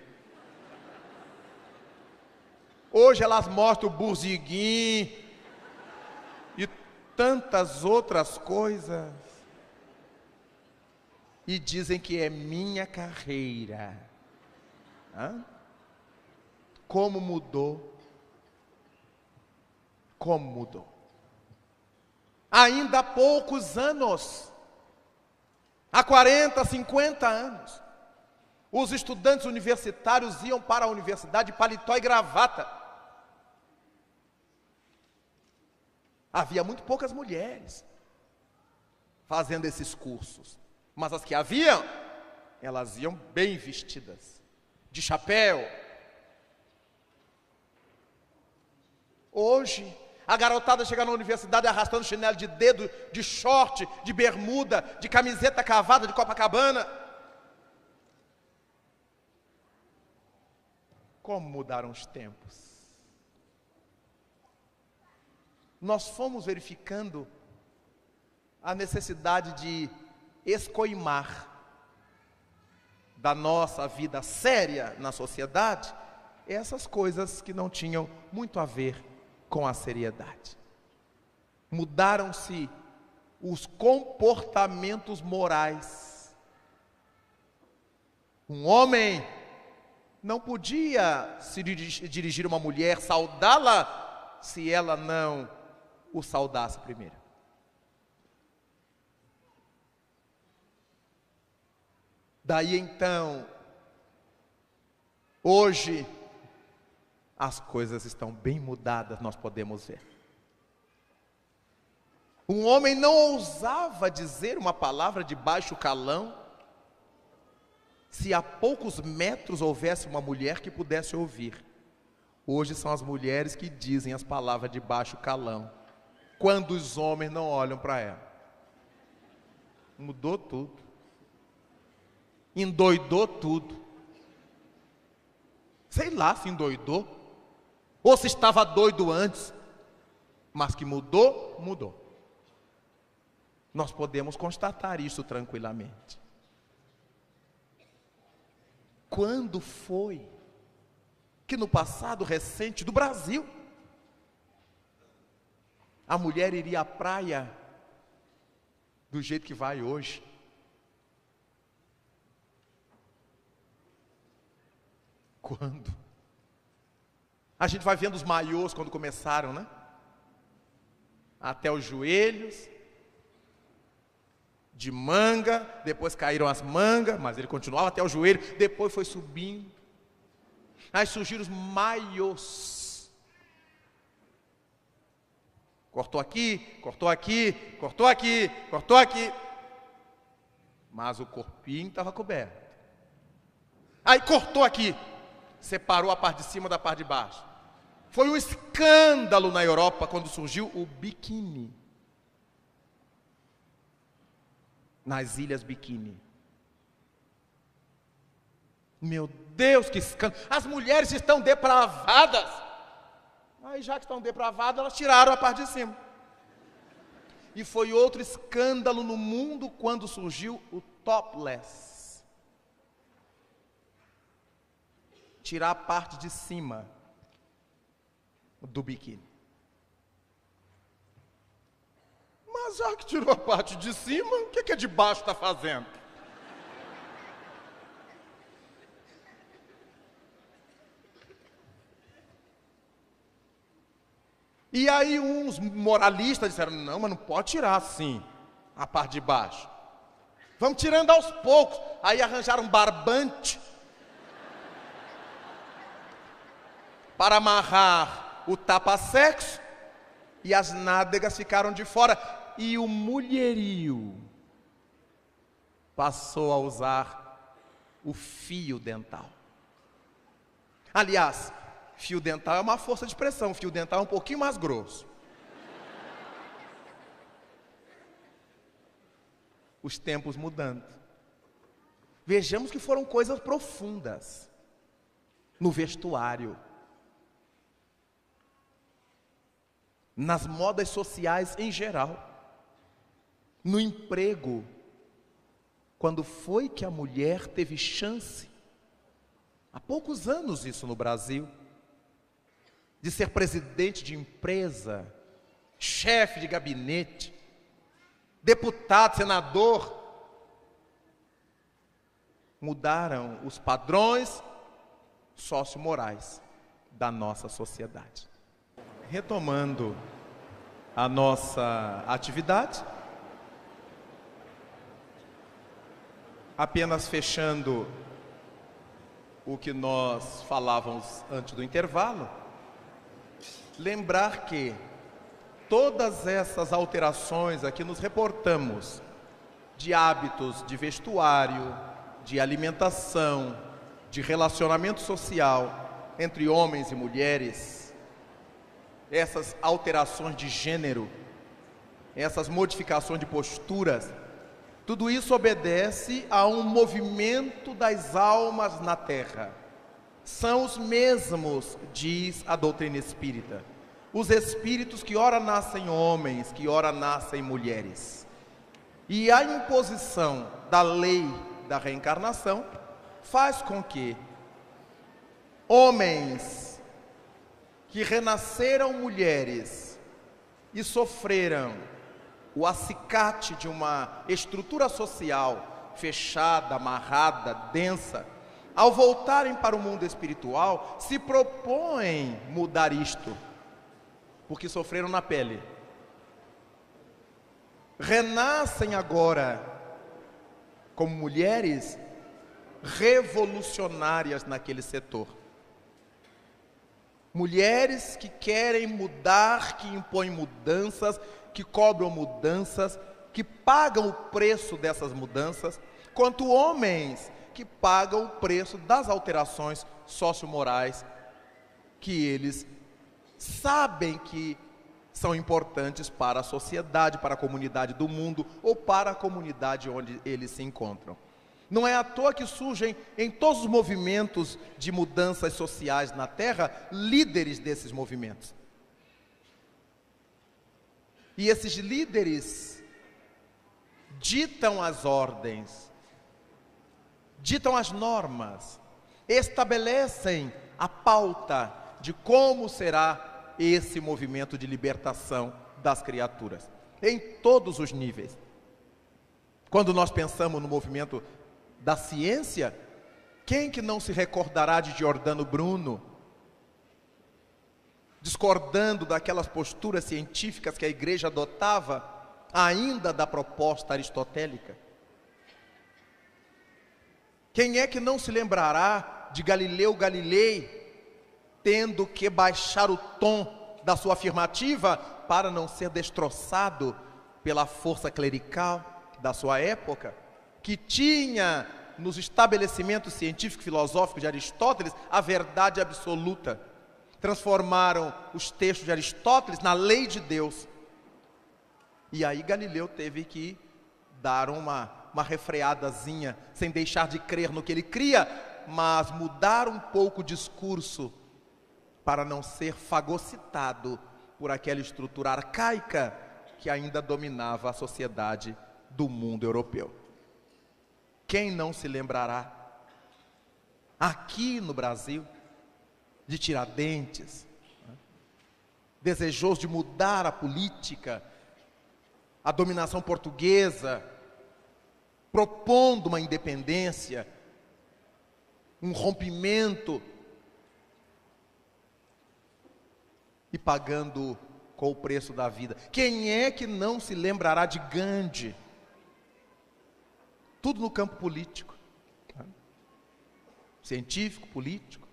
Hoje elas mostram o burziguim e tantas outras coisas. E dizem que é minha carreira. Como mudou? Como mudou? Ainda há poucos anos, há 40, 50 anos, os estudantes universitários iam para a universidade de paletó e gravata. Havia muito poucas mulheres fazendo esses cursos, mas as que haviam, elas iam bem vestidas, de chapéu. Hoje, a garotada chega na universidade arrastando chinelo de dedo, de short, de bermuda, de camiseta cavada de Copacabana. Como mudaram os tempos? Nós fomos verificando a necessidade de escoimar da nossa vida séria na sociedade essas coisas que não tinham muito a ver com a seriedade. Mudaram-se os comportamentos morais. Um homem não podia se dirigir a uma mulher, saudá-la, se ela não o saudasse primeiro. Daí então, hoje, as coisas estão bem mudadas, nós podemos ver. Um homem não ousava dizer uma palavra de baixo calão, se a poucos metros houvesse uma mulher que pudesse ouvir. Hoje são as mulheres que dizem as palavras de baixo calão, quando os homens não olham para ela. Mudou tudo. Endoidou tudo. Sei lá se endoidou, ou se estava doido antes, mas que mudou, mudou. Nós podemos constatar isso tranquilamente. Quando foi que no passado recente do Brasil, a mulher iria à praia do jeito que vai hoje? Quando? A gente vai vendo os maiôs quando começaram, né? Até os joelhos, de manga, depois caíram as mangas, mas ele continuava até o joelho, depois foi subindo. Aí surgiram os maiôs. Cortou aqui, cortou aqui, cortou aqui, cortou aqui. Mas o corpinho estava coberto. Aí cortou aqui, separou a parte de cima da parte de baixo. Foi um escândalo na Europa quando surgiu o biquíni. Nas Ilhas Biquíni. Meu Deus, que escândalo. As mulheres estão depravadas. Aí já que estão depravadas, elas tiraram a parte de cima. E foi outro escândalo no mundo quando surgiu o topless. Tirar a parte de cima do biquíni. Mas já que tirou a parte de cima, o que é de baixo está fazendo? E aí uns moralistas disseram, não, mas não pode tirar assim a parte de baixo. Vamos tirando aos poucos. Aí arranjaram um barbante para amarrar o tapa-sexo e as nádegas ficaram de fora. E o mulherio passou a usar o fio dental. Aliás, fio dental é uma força de pressão, fio dental é um pouquinho mais grosso. Os tempos mudando. Vejamos que foram coisas profundas no vestuário, nas modas sociais em geral, no emprego. Quando foi que a mulher teve chance? Há poucos anos isso no Brasil. de ser presidente de empresa, chefe de gabinete, deputado, senador, mudaram os padrões sociomorais da nossa sociedade. Retomando a nossa atividade, apenas fechando o que nós falávamos antes do intervalo, lembrar que todas essas alterações a que nos reportamos, de hábitos de vestuário, de alimentação, de relacionamento social entre homens e mulheres, essas alterações de gênero, essas modificações de posturas, tudo isso obedece a um movimento das almas na terra. São os mesmos, diz a doutrina espírita, os espíritos que ora nascem homens, que ora nascem mulheres. E a imposição da lei da reencarnação faz com que homens que renasceram mulheres e sofreram o acicate de uma estrutura social fechada, amarrada, densa, ao voltarem para o mundo espiritual, se propõem mudar isto, porque sofreram na pele. Renascem agora como mulheres revolucionárias naquele setor. Mulheres que querem mudar, que impõem mudanças, que cobram mudanças, que pagam o preço dessas mudanças, quanto homens que pagam o preço das alterações sociomorais que eles sabem que são importantes para a sociedade, para a comunidade do mundo ou para a comunidade onde eles se encontram. Não é à toa que surgem em todos os movimentos de mudanças sociais na Terra, líderes desses movimentos. E esses líderes ditam as ordens, ditam as normas, estabelecem a pauta de como será esse movimento de libertação das criaturas, em todos os níveis. Quando nós pensamos no movimento da ciência, quem que não se recordará de Giordano Bruno, discordando daquelas posturas científicas que a igreja adotava, ainda da proposta aristotélica? Quem é que não se lembrará de Galileu Galilei, tendo que baixar o tom da sua afirmativa para não ser destroçado pela força clerical da sua época, que tinha nos estabelecimentos científicos e filosóficos de Aristóteles a verdade absoluta. Transformaram os textos de Aristóteles na lei de Deus. E aí Galileu teve que dar uma refreadazinha, sem deixar de crer no que ele cria, mas mudar um pouco o discurso para não ser fagocitado por aquela estrutura arcaica que ainda dominava a sociedade do mundo europeu. Quem não se lembrará, aqui no Brasil, de Tiradentes, desejoso de mudar a política, a dominação portuguesa, propondo uma independência, um rompimento, e pagando com o preço da vida. Quem é que não se lembrará de Gandhi? Tudo no campo político, científico, político.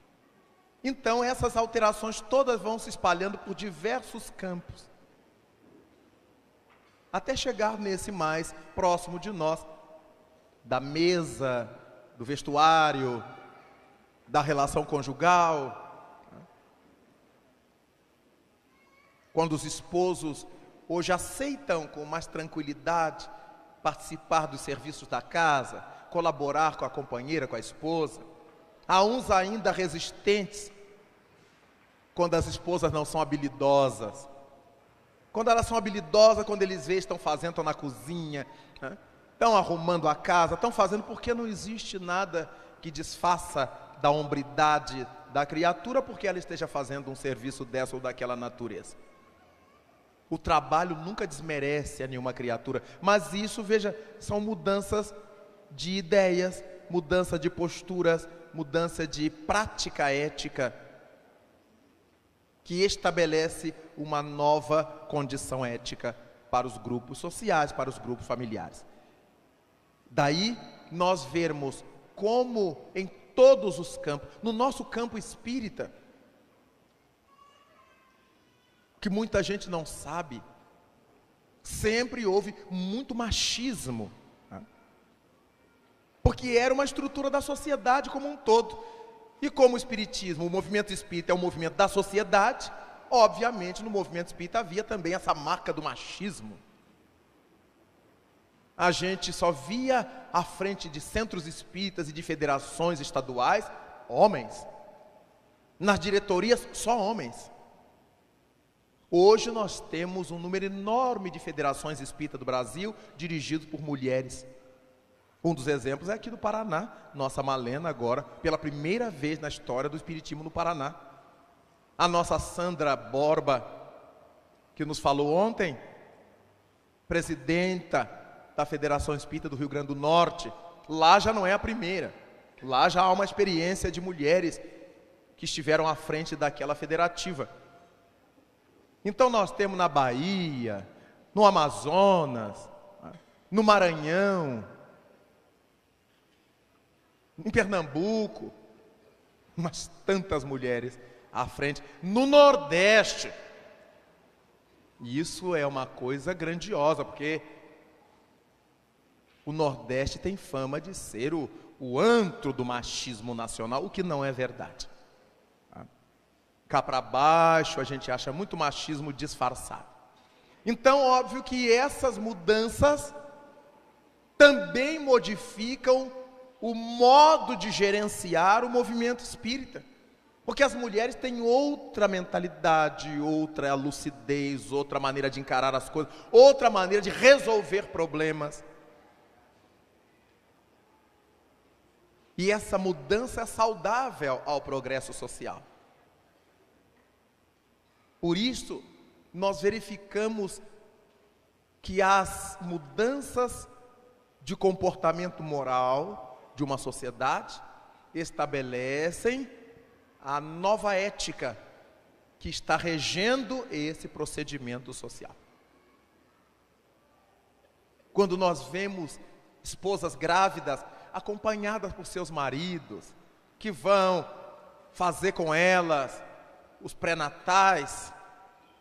Então essas alterações todas vão se espalhando por diversos campos, até chegar nesse mais próximo de nós, da mesa, do vestuário, da relação conjugal. Quando os esposos hoje aceitam com mais tranquilidade participar dos serviços da casa, colaborar com a companheira, com a esposa. Há uns ainda resistentes quando as esposas não são habilidosas. Quando elas são habilidosas, quando eles veem, estão fazendo, estão na cozinha, estão arrumando a casa, estão fazendo, porque não existe nada que desfaça da hombridade da criatura porque ela esteja fazendo um serviço dessa ou daquela natureza. O trabalho nunca desmerece a nenhuma criatura, mas isso, veja, são mudanças de ideias, mudança de posturas, mudança de prática ética, que estabelece uma nova condição ética para os grupos sociais, para os grupos familiares. Daí nós vermos como em todos os campos, no nosso campo espírita, que muita gente não sabe, sempre houve muito machismo, né? Porque era uma estrutura da sociedade como um todo. E como o espiritismo, o movimento espírita é um movimento da sociedade, obviamente no movimento espírita havia também essa marca do machismo. A gente só via à frente de centros espíritas e de federações estaduais homens. Nas diretorias, só homens. Hoje nós temos um número enorme de federações espíritas do Brasil dirigidos por mulheres. Um dos exemplos é aqui do Paraná, nossa Malena agora, pela primeira vez na história do espiritismo no Paraná. A nossa Sandra Borba, que nos falou ontem, presidenta da Federação Espírita do Rio Grande do Norte, lá já não é a primeira, lá já há uma experiência de mulheres que estiveram à frente daquela federativa. Então nós temos na Bahia, no Amazonas, no Maranhão, em Pernambuco, mas tantas mulheres à frente, no Nordeste. E isso é uma coisa grandiosa, porque o Nordeste tem fama de ser o antro do machismo nacional, o que não é verdade. Cá para baixo a gente acha muito machismo disfarçado. Então, óbvio que essas mudanças também modificam o modo de gerenciar o movimento espírita. Porque as mulheres têm outra mentalidade, outra lucidez, outra maneira de encarar as coisas, outra maneira de resolver problemas. E essa mudança é saudável ao progresso social. Por isso, nós verificamos que as mudanças de comportamento moral de uma sociedade estabelecem a nova ética que está regendo esse procedimento social. Quando nós vemos esposas grávidas acompanhadas por seus maridos, que vão fazer com elas os pré-natais,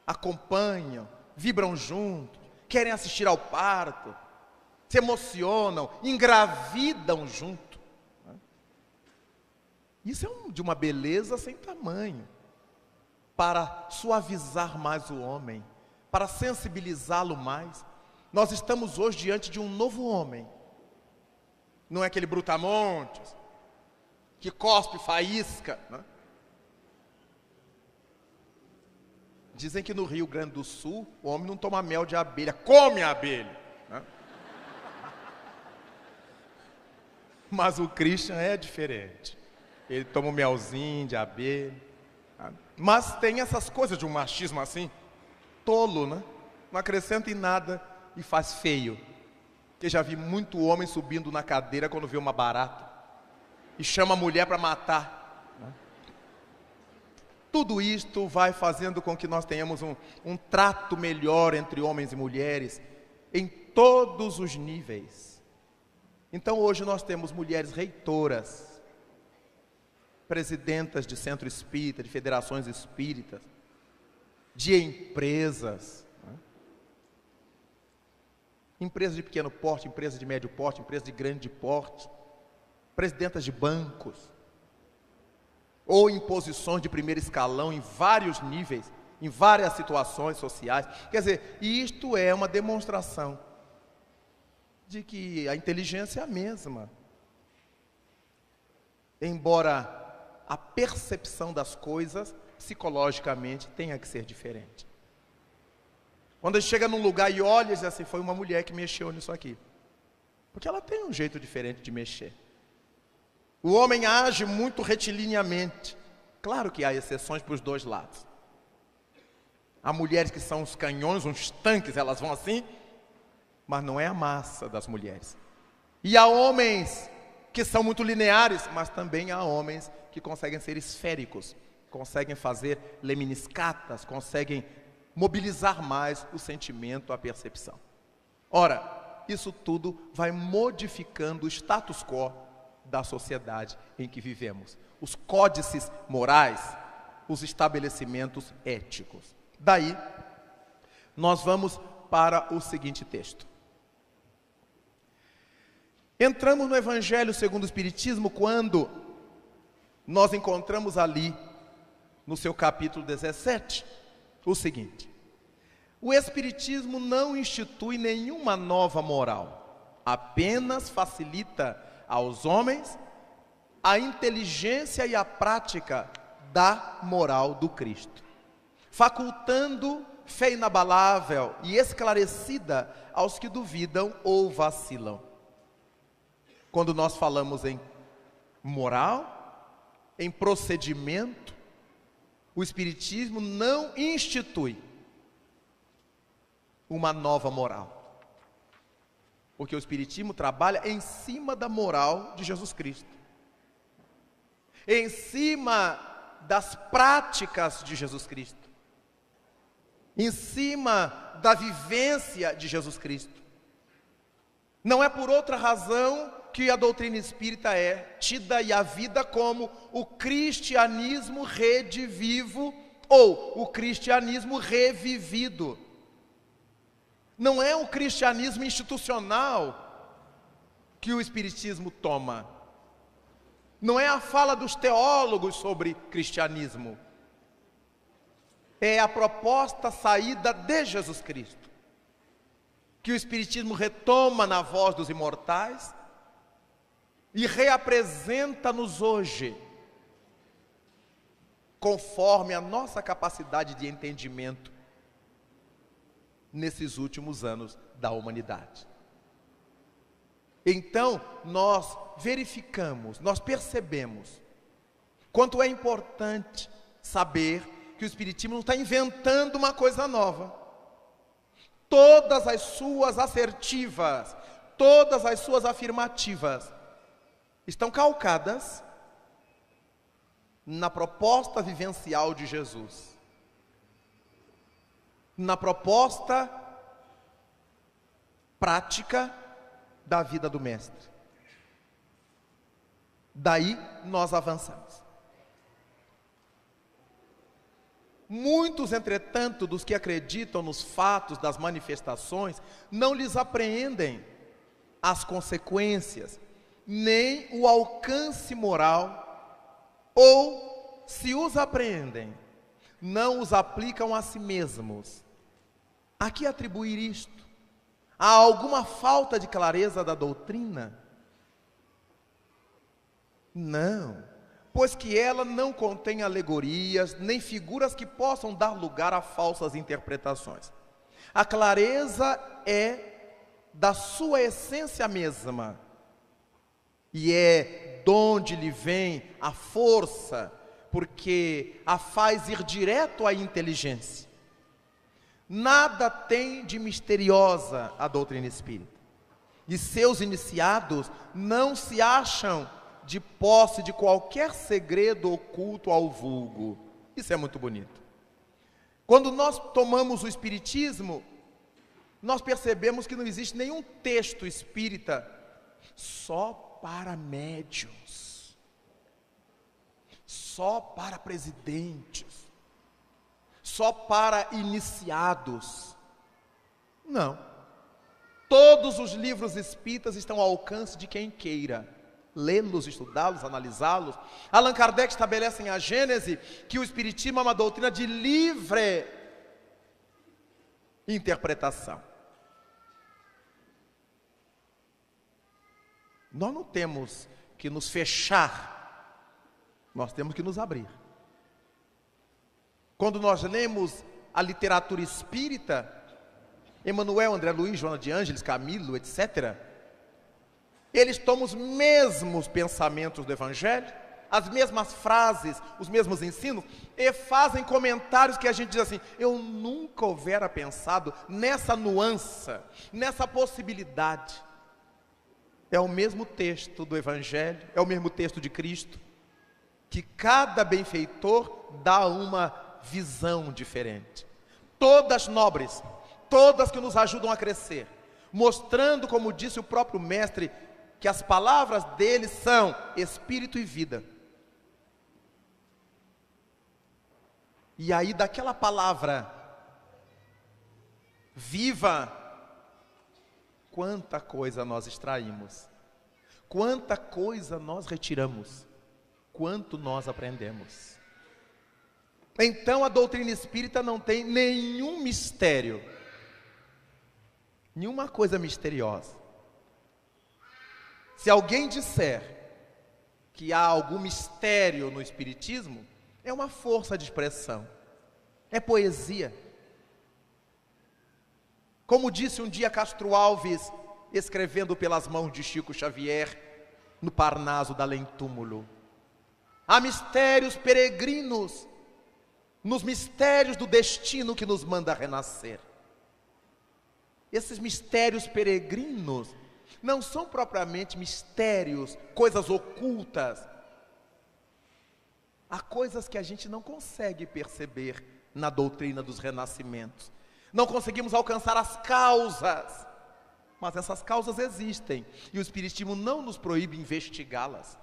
acompanham, vibram junto, querem assistir ao parto, se emocionam, engravidam junto. Isso é de uma beleza sem tamanho, para suavizar mais o homem, para sensibilizá-lo mais. Nós estamos hoje diante de um novo homem, não é aquele brutamontes, que cospe faísca, né? Dizem que no Rio Grande do Sul, o homem não toma mel de abelha, come a abelha, né? Mas o Christian é diferente. Ele toma um melzinho de abelha. Tá? Mas tem essas coisas de um machismo assim, tolo, né? Não acrescenta em nada e faz feio. Eu já vi muito homem subindo na cadeira quando vê uma barata e chama a mulher para matar, né? Tudo isto vai fazendo com que nós tenhamos um trato melhor entre homens e mulheres em todos os níveis. Então hoje nós temos mulheres reitoras, presidentas de centro espírita, de federações espíritas, de empresas, né? Empresas de pequeno porte, empresas de médio porte, empresas de grande porte, presidentas de bancos, ou em posições de primeiro escalão, em vários níveis, em várias situações sociais. Quer dizer, isto é uma demonstração de que a inteligência é a mesma, embora a percepção das coisas, psicologicamente, tenha que ser diferente. Quando a gente chega num lugar e olha e diz assim, foi uma mulher que mexeu nisso aqui. Porque ela tem um jeito diferente de mexer. O homem age muito retilineamente. Claro que há exceções para os dois lados. Há mulheres que são uns canhões, uns tanques, elas vão assim, mas não é a massa das mulheres. E há homens que são muito lineares, mas também há homens que conseguem ser esféricos, conseguem fazer lemniscatas, conseguem mobilizar mais o sentimento, a percepção. Ora, isso tudo vai modificando o status quo da sociedade em que vivemos, os códices morais, os estabelecimentos éticos. Daí, nós vamos para o seguinte texto. Entramos no Evangelho segundo o Espiritismo quando nós encontramos ali, no seu capítulo 17, o seguinte: o Espiritismo não institui nenhuma nova moral, apenas facilita aos homens a inteligência e a prática da moral do Cristo, facultando fé inabalável e esclarecida aos que duvidam ou vacilam. Quando nós falamos em moral, em procedimento, o Espiritismo não institui uma nova moral, porque o Espiritismo trabalha em cima da moral de Jesus Cristo, em cima das práticas de Jesus Cristo, em cima da vivência de Jesus Cristo. Não é por outra razão que a doutrina espírita é tida e a vida como o cristianismo redivivo ou o cristianismo revivido. Não é o cristianismo institucional que o Espiritismo toma. Não é a fala dos teólogos sobre cristianismo. É a proposta saída de Jesus Cristo, que o Espiritismo retoma na voz dos imortais e reapresenta-nos hoje, conforme a nossa capacidade de entendimento nesses últimos anos da humanidade. Então, nós verificamos, nós percebemos quanto é importante saber que o Espiritismo não está inventando uma coisa nova. Todas as suas assertivas, todas as suas afirmativas estão calcadas na proposta vivencial de Jesus, na proposta prática da vida do Mestre. Daí nós avançamos. Muitos, entretanto, dos que acreditam nos fatos das manifestações, não lhes apreendem as consequências, nem o alcance moral, ou, se os apreendem, não os aplicam a si mesmos. A que atribuir isto? Há alguma falta de clareza da doutrina? Não, pois que ela não contém alegorias, nem figuras que possam dar lugar a falsas interpretações. A clareza é da sua essência mesma, e é donde lhe vem a força, porque a faz ir direto à inteligência. Nada tem de misteriosa a doutrina espírita, e seus iniciados não se acham de posse de qualquer segredo oculto ao vulgo. Isso é muito bonito. Quando nós tomamos o Espiritismo, nós percebemos que não existe nenhum texto espírita só para médiuns, só para presidentes, só para iniciados. Não. Todos os livros espíritas estão ao alcance de quem queira lê-los, estudá-los, analisá-los. Allan Kardec estabelece em A Gênese que o Espiritismo é uma doutrina de livre interpretação. Nós não temos que nos fechar, nós temos que nos abrir. Quando nós lemos a literatura espírita, Emmanuel, André Luiz, Joana de Ângeles, Camilo, etc., eles tomam os mesmos pensamentos do Evangelho, as mesmas frases, os mesmos ensinos, e fazem comentários que a gente diz assim: eu nunca houvera pensado nessa nuance, nessa possibilidade. É o mesmo texto do Evangelho, é o mesmo texto de Cristo, que cada benfeitor dá uma visão diferente. Todas nobres, todas que nos ajudam a crescer, mostrando, como disse o próprio Mestre, que as palavras dele são espírito e vida. E aí daquela palavra viva, quanta coisa nós extraímos, quanta coisa nós retiramos, quanto nós aprendemos. Então a doutrina espírita não tem nenhum mistério, nenhuma coisa misteriosa. Se alguém disser que há algum mistério no espiritismo, é uma força de expressão, é poesia. Como disse um dia Castro Alves, escrevendo pelas mãos de Chico Xavier, no Parnaso da Além-Túmulo: há mistérios peregrinos nos mistérios do destino que nos manda renascer. Esses mistérios peregrinos não são propriamente mistérios, coisas ocultas. Há coisas que a gente não consegue perceber na doutrina dos renascimentos. Não conseguimos alcançar as causas, mas essas causas existem, e o Espiritismo não nos proíbe investigá-las.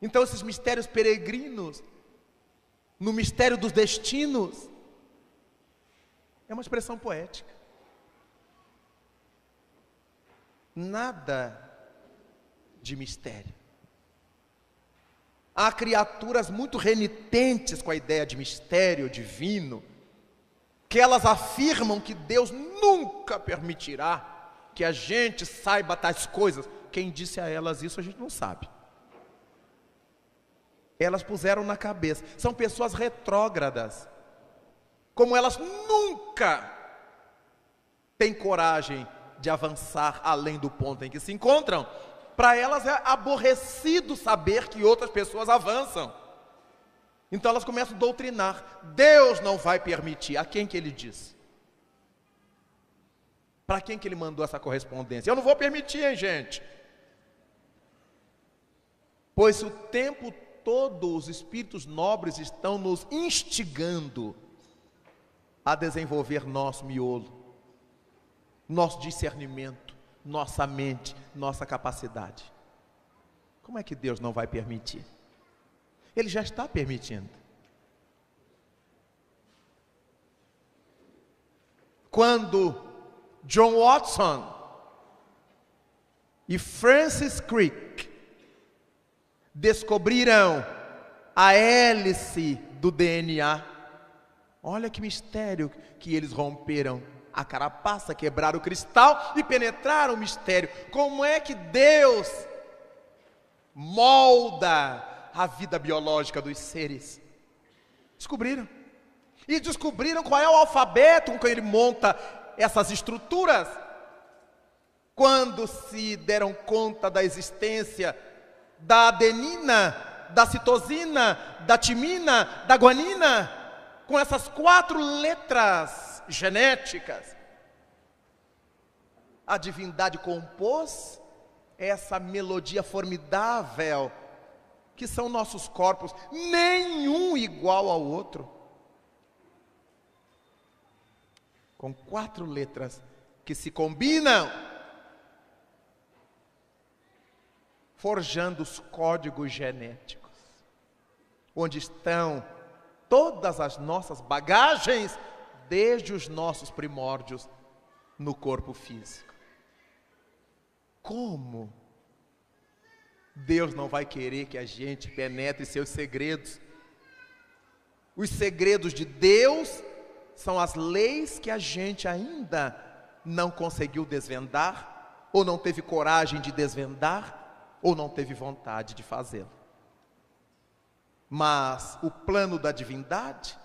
Então esses mistérios peregrinos, no mistério dos destinos, é uma expressão poética. Nada de mistério. Há criaturas muito renitentes com a ideia de mistério divino, que elas afirmam que Deus nunca permitirá que a gente saiba tais coisas. Quem disse a elas isso a gente não sabe. Elas puseram na cabeça. São pessoas retrógradas. Como elas nunca têm coragem de avançar além do ponto em que se encontram, para elas é aborrecido saber que outras pessoas avançam. Então elas começam a doutrinar: Deus não vai permitir. A quem que ele disse? Para quem que ele mandou essa correspondência? Eu não vou permitir, hein, gente? Pois o tempo todo os espíritos nobres estão nos instigando a desenvolver nosso miolo, nosso discernimento, nossa mente, nossa capacidade. Como é que Deus não vai permitir? Ele já está permitindo. Quando John Watson e Francis Crick descobriram a hélice do DNA, olha que mistério que eles romperam a carapaça, quebraram o cristal e penetraram o mistério. Como é que Deus molda a vida biológica dos seres? Descobriram. E descobriram qual é o alfabeto com que ele monta essas estruturas. Quando se deram conta da existência da adenina, da citosina, da timina, da guanina, com essas 4 letras genéticas, a divindade compôs essa melodia formidável que são nossos corpos, nenhum igual ao outro, com 4 letras que se combinam, forjando os códigos genéticos, onde estão todas as nossas bagagens, desde os nossos primórdios no corpo físico. Como Deus não vai querer que a gente penetre seus segredos? Os segredos de Deus são as leis que a gente ainda não conseguiu desvendar, ou não teve coragem de desvendar, ou não teve vontade de fazê-lo. Mas o plano da divindade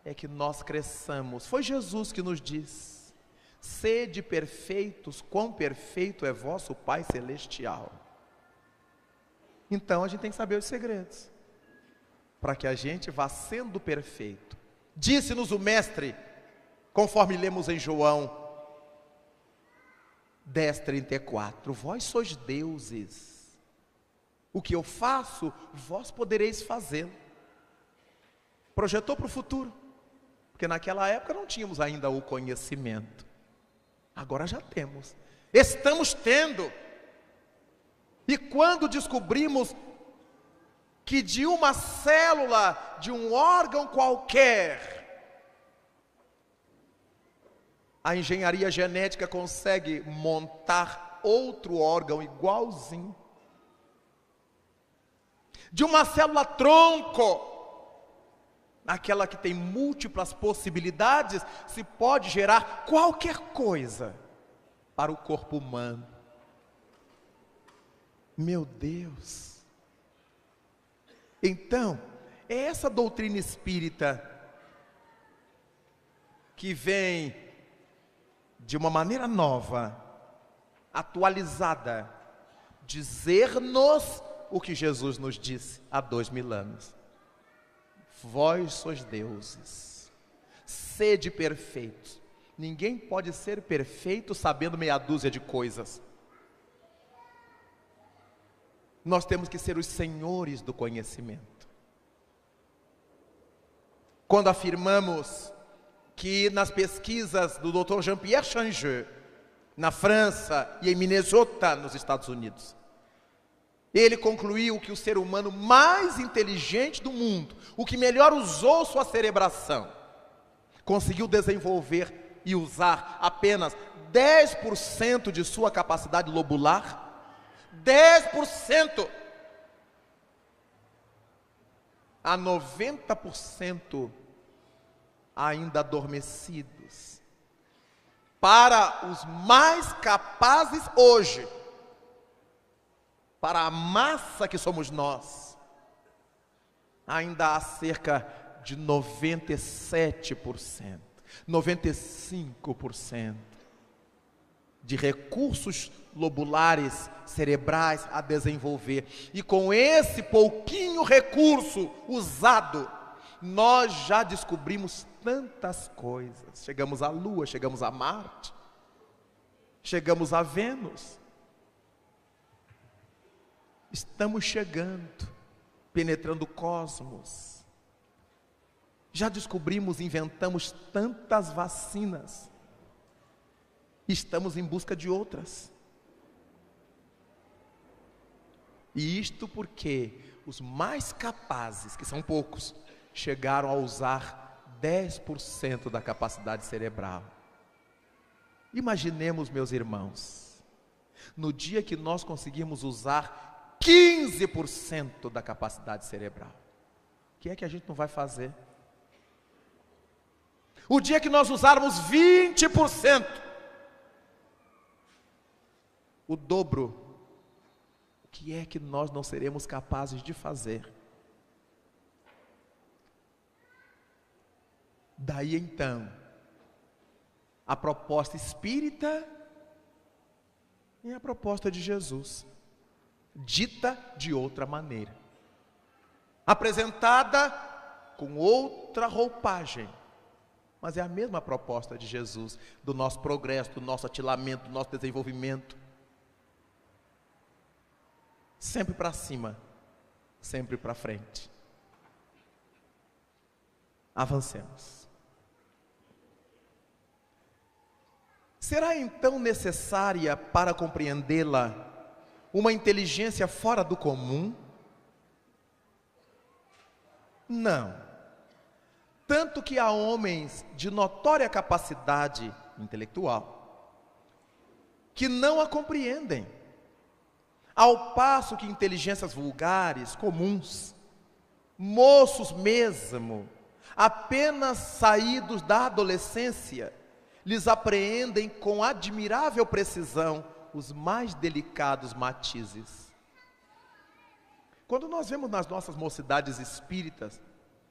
é que nós cresçamos. Foi Jesus que nos diz: sede perfeitos, quão perfeito é vosso Pai Celestial. Então a gente tem que saber os segredos, para que a gente vá sendo perfeito. Disse-nos o Mestre, conforme lemos em João 10:34, vós sois deuses, o que eu faço, vós podereis fazê-lo. Projetou para o futuro, porque naquela época não tínhamos ainda o conhecimento, agora já temos, estamos tendo. E quando descobrimos que de uma célula, de um órgão qualquer, a engenharia genética consegue montar outro órgão igualzinho, de uma célula tronco, aquela que tem múltiplas possibilidades, se pode gerar qualquer coisa para o corpo humano. Meu Deus! Então, é essa doutrina espírita que vem de uma maneira nova, atualizada, dizer-nos o que Jesus nos disse há 2000 anos. Vós sois deuses, sede perfeitos. Ninguém pode ser perfeito sabendo meia dúzia de coisas. Nós temos que ser os senhores do conhecimento. Quando afirmamos que nas pesquisas do Dr. Jean-Pierre Changeux, na França e em Minnesota, nos Estados Unidos, ele concluiu que o ser humano mais inteligente do mundo, o que melhor usou sua cerebração, conseguiu desenvolver e usar apenas 10% de sua capacidade lobular. 10%. Há 90% ainda adormecidos. Para os mais capazes hoje, para a massa que somos nós, ainda há cerca de 97%, 95% de recursos lobulares cerebrais a desenvolver. E com esse pouquinho recurso usado, nós já descobrimos tantas coisas. Chegamos à Lua, chegamos a Marte, chegamos a Vênus. Estamos chegando, penetrando o cosmos. Já descobrimos, inventamos tantas vacinas. Estamos em busca de outras. E isto porque os mais capazes, que são poucos, chegaram a usar 10% da capacidade cerebral. Imaginemos, meus irmãos, no dia que nós conseguirmos usar 15% da capacidade cerebral, o que é que a gente não vai fazer? O dia que nós usarmos 20%, o dobro, o que é que nós não seremos capazes de fazer? Daí então, a proposta espírita e a proposta de Jesus, dita de outra maneira, apresentada com outra roupagem, mas é a mesma proposta de Jesus, do nosso progresso, do nosso atilamento, do nosso desenvolvimento. Sempre para cima, sempre para frente. Avancemos. Será então necessária para compreendê-la uma inteligência fora do comum? Não. Tanto que há homens de notória capacidade intelectual que não a compreendem, ao passo que inteligências vulgares, comuns, moços mesmo, apenas saídos da adolescência, lhes apreendem com admirável precisão os mais delicados matizes. Quando nós vemos nas nossas mocidades espíritas,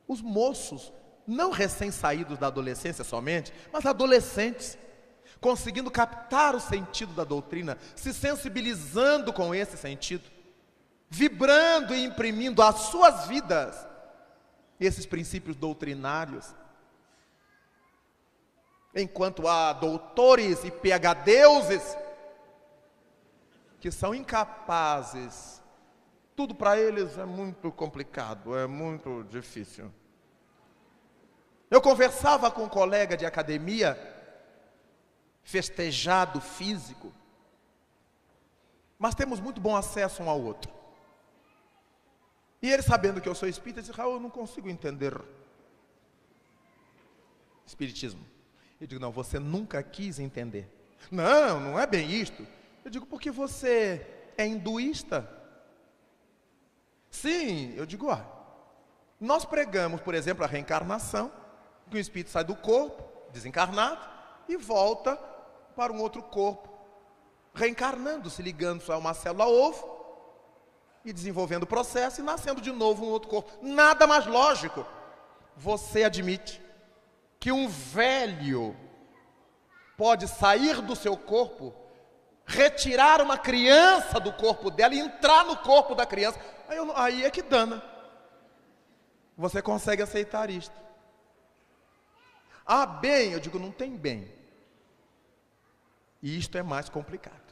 os moços, não recém-saídos da adolescência somente, mas adolescentes, conseguindo captar o sentido da doutrina, se sensibilizando com esse sentido, vibrando e imprimindo às suas vidas esses princípios doutrinários. Enquanto há doutores e PhDs que são incapazes, tudo para eles é muito complicado, é muito difícil. Eu conversava com um colega de academia, festejado físico, mas temos muito bom acesso um ao outro. E ele, sabendo que eu sou espírita, disse: Raul, eu não consigo entender espiritismo. Eu digo: não, você nunca quis entender. Não, não é bem isto. Eu digo: porque você é hinduísta? Sim. Eu digo: nós pregamos, por exemplo, a reencarnação, que o espírito sai do corpo, desencarnado, e volta para um outro corpo, reencarnando, se ligando a uma célula ovo, e desenvolvendo o processo, e nascendo de novo um outro corpo. Nada mais lógico. Você admite que um velho pode sair do seu corpo, retirar uma criança do corpo dela e entrar no corpo da criança? Aí é que dana. Você consegue aceitar isto? Bem, eu digo: não tem bem. E isto é mais complicado.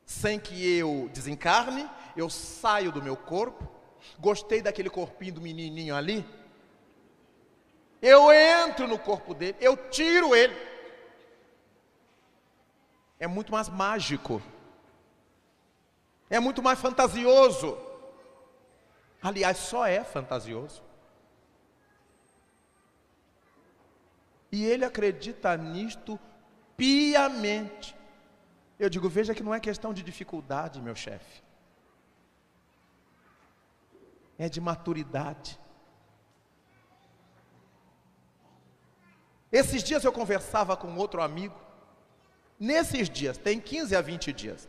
Sem que eu desencarne, eu saio do meu corpo, gostei daquele corpinho do menininho ali, eu entro no corpo dele, eu tiro ele. É muito mais mágico, é muito mais fantasioso. Aliás, só é fantasioso. E ele acredita nisto piamente. Eu digo: veja que não é questão de dificuldade, meu chefe. É de maturidade. Esses dias eu conversava com outro amigo. Nesses dias, tem 15 a 20 dias.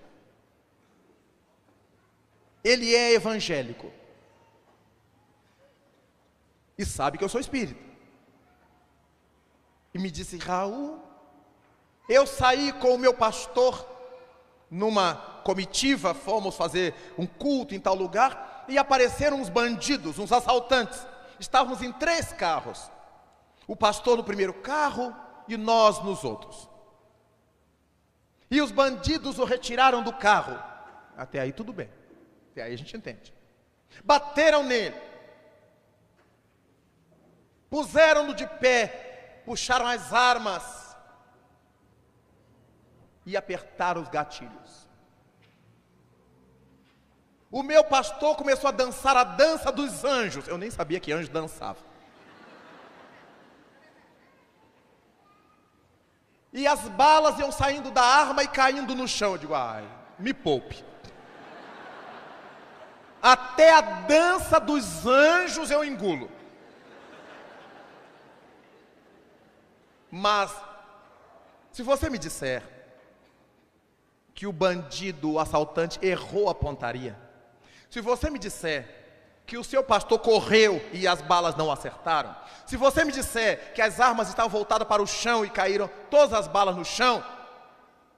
Ele é evangélico. E sabe que eu sou espírita. E me disse: Raul, eu saí com o meu pastor numa comitiva, fomos fazer um culto em tal lugar, e apareceram uns bandidos, uns assaltantes. Estávamos em 3 carros, o pastor no primeiro carro e nós nos outros. E os bandidos o retiraram do carro. Até aí tudo bem, até aí a gente entende. Bateram nele, puseram-no de pé, puxaram as armas e apertaram os gatilhos. O meu pastor começou a dançar a dança dos anjos. Eu nem sabia que anjo dançava. E as balas iam saindo da arma e caindo no chão. Eu digo: me poupe. Até a dança dos anjos eu engulo. Mas, se você me disser que o bandido, o assaltante, errou a pontaria, se você me disser que o seu pastor correu e as balas não acertaram, se você me disser que as armas estavam voltadas para o chão e caíram todas as balas no chão,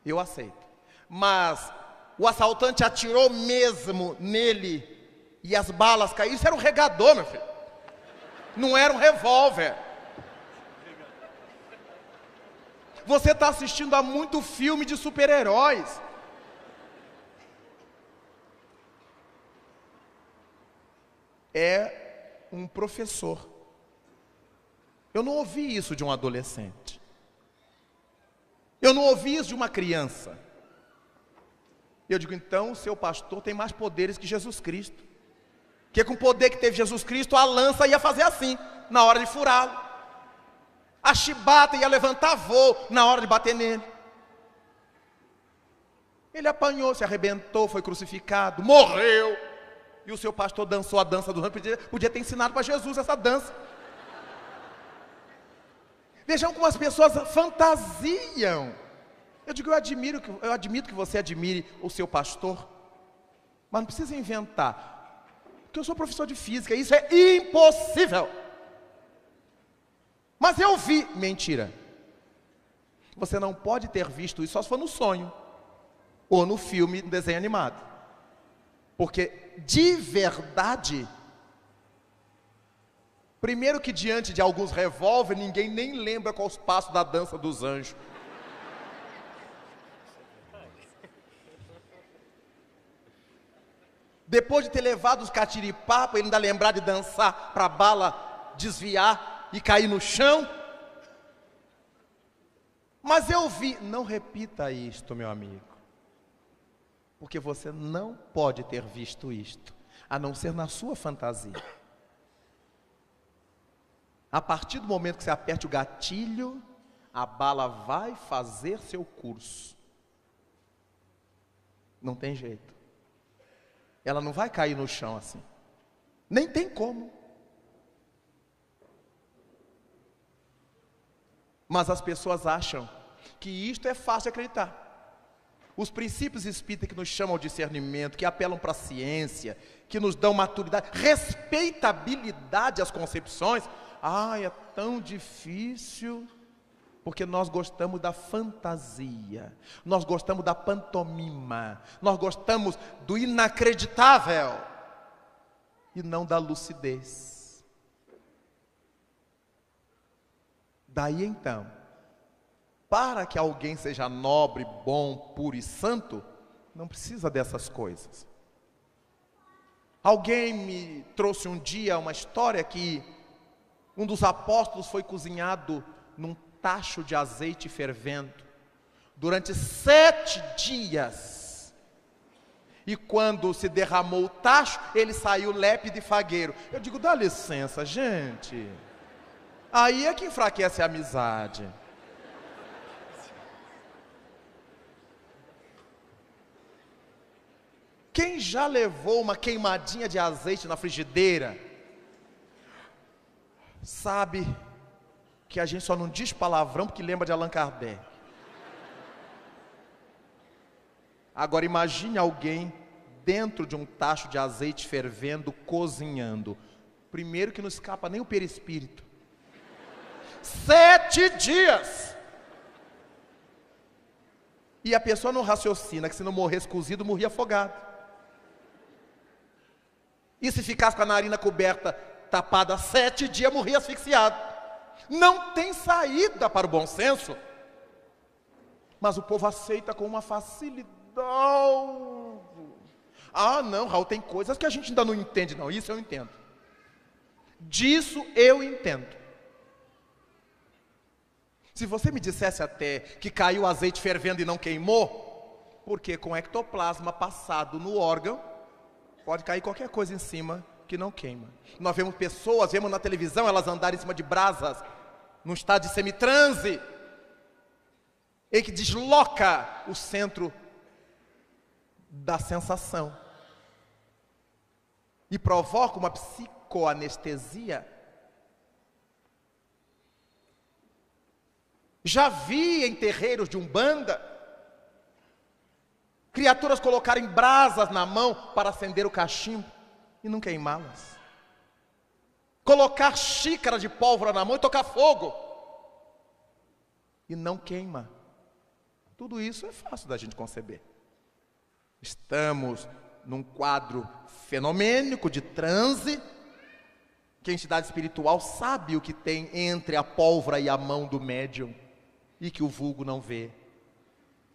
eu aceito. Mas o assaltante atirou mesmo nele e as balas caíram. Isso era um regador, meu filho. Não era um revólver. Você está assistindo a muito filme de super-heróis. É um professor. Eu não ouvi isso de um adolescente. Eu não ouvi isso de uma criança. Eu digo: então o seu pastor tem mais poderes que Jesus Cristo. Porque com o poder que teve Jesus Cristo, a lança ia fazer assim, na hora de furá-lo. A chibata ia levantar voo na hora de bater nele. Ele apanhou, se arrebentou, foi crucificado, morreu. E o seu pastor dançou a dança do ramo. Podia ter ensinado para Jesus essa dança. Vejam como as pessoas fantasiam. Eu digo: eu admito que você admire o seu pastor, mas não precisa inventar. Porque eu sou professor de física, isso é impossível. Mas eu vi. Mentira. Você não pode ter visto isso só se for no sonho, ou no filme, no desenho animado. Porque de verdade, primeiro que diante de alguns revólver, ninguém nem lembra qual os passos da dança dos anjos. Depois de ter levado os catiripapos, ele ainda lembrar de dançar para a bala desviar e cair no chão. Mas eu vi, não repita isto, meu amigo, porque você não pode ter visto isto, a não ser na sua fantasia. A partir do momento que você aperte o gatilho, a bala vai fazer seu curso. Não tem jeito. Ela não vai cair no chão assim. Nem tem como. Mas as pessoas acham que isto é fácil de acreditar. Os princípios espíritas que nos chamam ao discernimento, que apelam para a ciência, que nos dão maturidade, respeitabilidade às concepções. É tão difícil, porque nós gostamos da fantasia, nós gostamos da pantomima, nós gostamos do inacreditável, e não da lucidez. Daí então, para que alguém seja nobre, bom, puro e santo, não precisa dessas coisas. Alguém me trouxe um dia uma história que um dos apóstolos foi cozinhado num tacho de azeite fervendo durante 7 dias. E quando se derramou o tacho, ele saiu lépido e fagueiro. Eu digo, dá licença, gente. Aí é que enfraquece a amizade. Quem já levou uma queimadinha de azeite na frigideira, sabe que a gente só não diz palavrão porque lembra de Allan Kardec. Agora imagine alguém dentro de um tacho de azeite fervendo, cozinhando. Primeiro que não escapa nem o perispírito. 7 dias! E a pessoa não raciocina que se não morresse cozido, morria afogado. E se ficasse com a narina coberta, tapada 7 dias, morria asfixiado. Não tem saída para o bom senso. Mas o povo aceita com uma facilidade. Não, Raul, tem coisas que a gente ainda não entende. Não, isso eu entendo. Disso eu entendo. Se você me dissesse até que caiu azeite fervendo e não queimou, porque com ectoplasma passado no órgão, pode cair qualquer coisa em cima que não queima. Nós vemos pessoas, vemos na televisão, elas andarem em cima de brasas, num estado de semitranse, em que desloca o centro da sensação e provoca uma psicoanestesia. Já vi em terreiros de Umbanda criaturas colocarem brasas na mão para acender o cachimbo e não queimá-las. Colocar xícara de pólvora na mão e tocar fogo e não queima. Tudo isso é fácil da gente conceber. Estamos num quadro fenomênico de transe, que a entidade espiritual sabe o que tem entre a pólvora e a mão do médium, e que o vulgo não vê.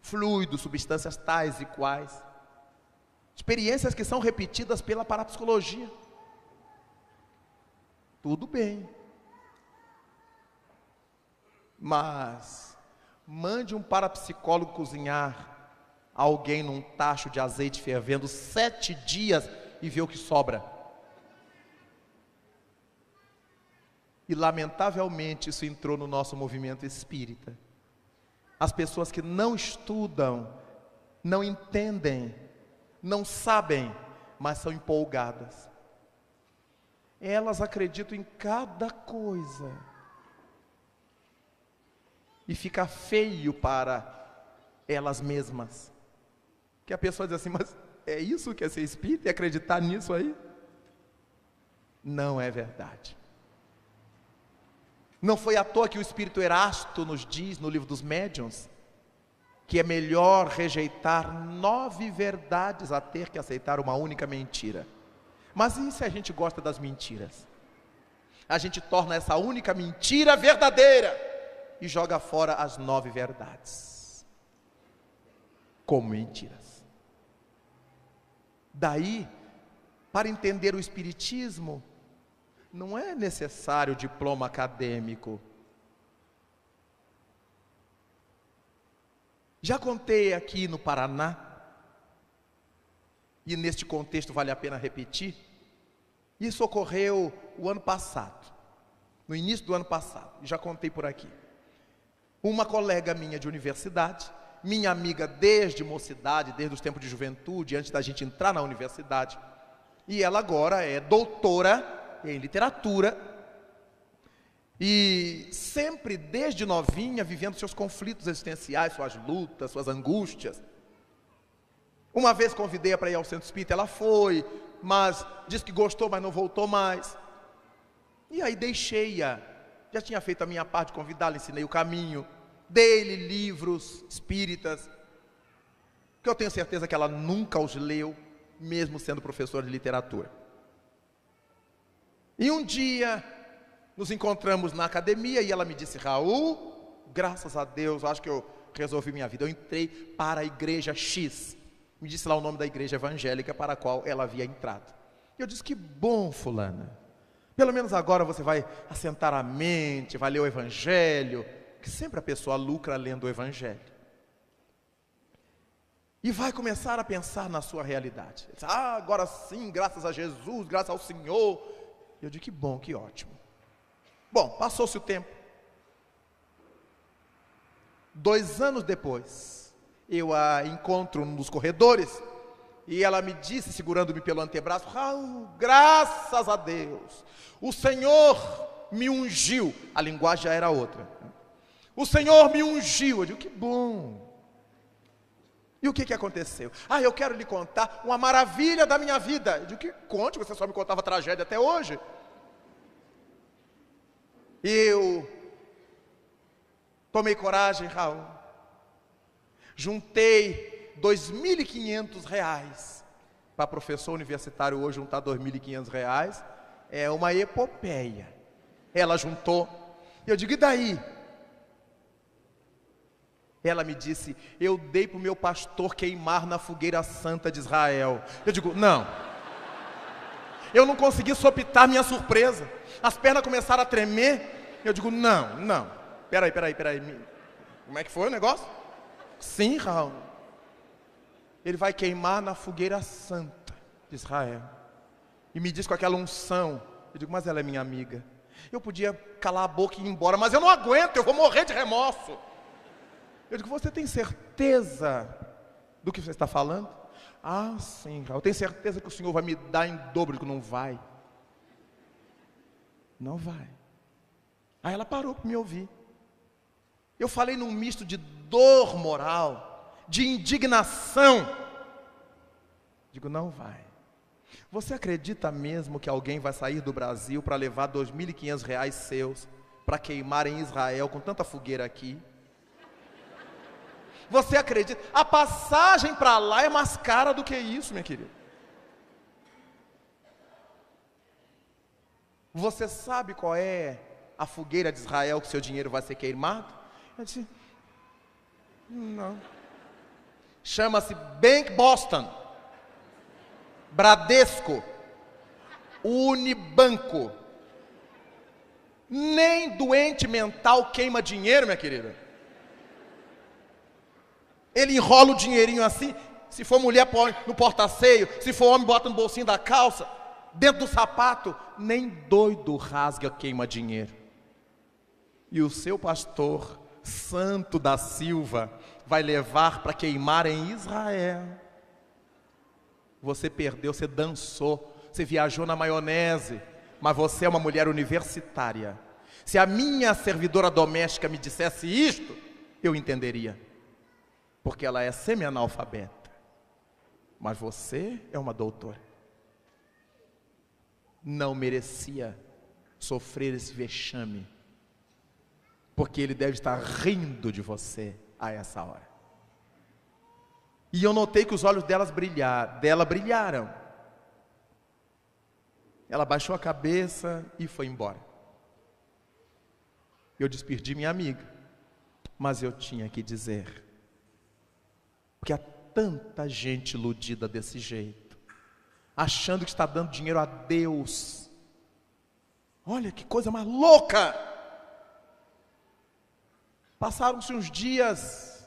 Fluidos, substâncias tais e quais. Experiências que são repetidas pela parapsicologia. Tudo bem. Mas mande um parapsicólogo cozinhar alguém num tacho de azeite fervendo 7 dias e vê o que sobra. E lamentavelmente isso entrou no nosso movimento espírita. As pessoas que não estudam, não entendem, não sabem, mas são empolgadas. Elas acreditam em cada coisa. E fica feio para elas mesmas. Que a pessoa diz assim, mas é isso que é ser espírita e acreditar nisso aí? Não é verdade. Não foi à toa que o espírito Erasto nos diz no livro dos Médiuns que é melhor rejeitar 9 verdades a ter que aceitar uma única mentira. Mas e se a gente gosta das mentiras? A gente torna essa única mentira verdadeira e joga fora as 9 verdades como mentiras. Daí, para entender o Espiritismo, não é necessário diploma acadêmico. Já contei aqui no Paraná, e neste contexto vale a pena repetir, isso ocorreu o ano passado, no início do ano passado, já contei por aqui. Uma colega minha de universidade, minha amiga desde mocidade, desde os tempos de juventude, antes da gente entrar na universidade, e ela agora é doutora em literatura, e sempre desde novinha vivendo seus conflitos existenciais, suas lutas, suas angústias. Uma vez convidei-a para ir ao centro espírita, ela foi, mas disse que gostou, mas não voltou mais. E aí deixei-a, já tinha feito a minha parte de convidá-la, ensinei o caminho, dei-lhe livros espíritas, que eu tenho certeza que ela nunca os leu, mesmo sendo professora de literatura. E um dia nos encontramos na academia e ela me disse: Raul, graças a Deus, acho que eu resolvi minha vida. Eu entrei para a igreja X. Me disse lá o nome da igreja evangélica para a qual ela havia entrado. Eu disse: que bom, fulana. Pelo menos agora você vai assentar a mente, vai ler o evangelho, que sempre a pessoa lucra lendo o evangelho. E vai começar a pensar na sua realidade. Disse: agora sim, graças a Jesus, graças ao Senhor. Eu digo: que bom, que ótimo. Bom, passou-se o tempo. 2 anos depois, eu a encontro nos corredores, e ela me disse, segurando-me pelo antebraço: Raul, graças a Deus, o Senhor me ungiu. A linguagem já era outra. O Senhor me ungiu. Eu digo: que bom. E o que aconteceu? Eu quero lhe contar uma maravilha da minha vida. Eu digo: que conte, você só me contava tragédia até hoje. Eu tomei coragem, Raul, juntei R$2.500, para professor universitário hoje juntar R$2.500 é uma epopeia. Ela juntou, e eu digo: e daí? Ela me disse: eu dei para o meu pastor queimar na fogueira santa de Israel. Eu digo: não. Eu não consegui sopitar minha surpresa. As pernas começaram a tremer. Eu digo: não. Peraí. Como é que foi o negócio? Sim, Raul. Ele vai queimar na fogueira santa de Israel. E me diz com aquela unção. Eu digo: mas ela é minha amiga. Eu podia calar a boca e ir embora, mas eu não aguento, eu vou morrer de remorso. Eu digo: você tem certeza do que você está falando? Sim, Raul, eu tenho certeza que o Senhor vai me dar em dobro. Eu digo: não vai. Não vai. Aí ela parou para me ouvir. Eu falei num misto de dor moral, de indignação. Digo: não vai. Você acredita mesmo que alguém vai sair do Brasil para levar R$2.500 seus para queimar em Israel com tanta fogueira aqui? Você acredita? A passagem para lá é mais cara do que isso, minha querida. Você sabe qual é a fogueira de Israel que seu dinheiro vai ser queimado? Eu disse: não. Chama-se Bank Boston, Bradesco, Unibanco. Nem doente mental queima dinheiro, minha querida. Ele enrola o dinheirinho assim. Se for mulher, põe no porta-seio. Se for homem, bota no bolsinho da calça, dentro do sapato. Nem doido rasga, queima dinheiro. E o seu pastor Santo da Silva vai levar para queimar em Israel. Você perdeu, você dançou, você viajou na maionese, mas você é uma mulher universitária. Se a minha servidora doméstica me dissesse isto, eu entenderia, porque ela é semi-analfabeta. Mas você é uma doutora. Não merecia sofrer esse vexame, porque ele deve estar rindo de você a essa hora. E eu notei que os olhos dela brilharam. Ela baixou a cabeça e foi embora. Eu despedi minha amiga, mas eu tinha que dizer, porque há tanta gente iludida desse jeito, achando que está dando dinheiro a Deus. Olha que coisa mais louca! Passaram-se uns dias,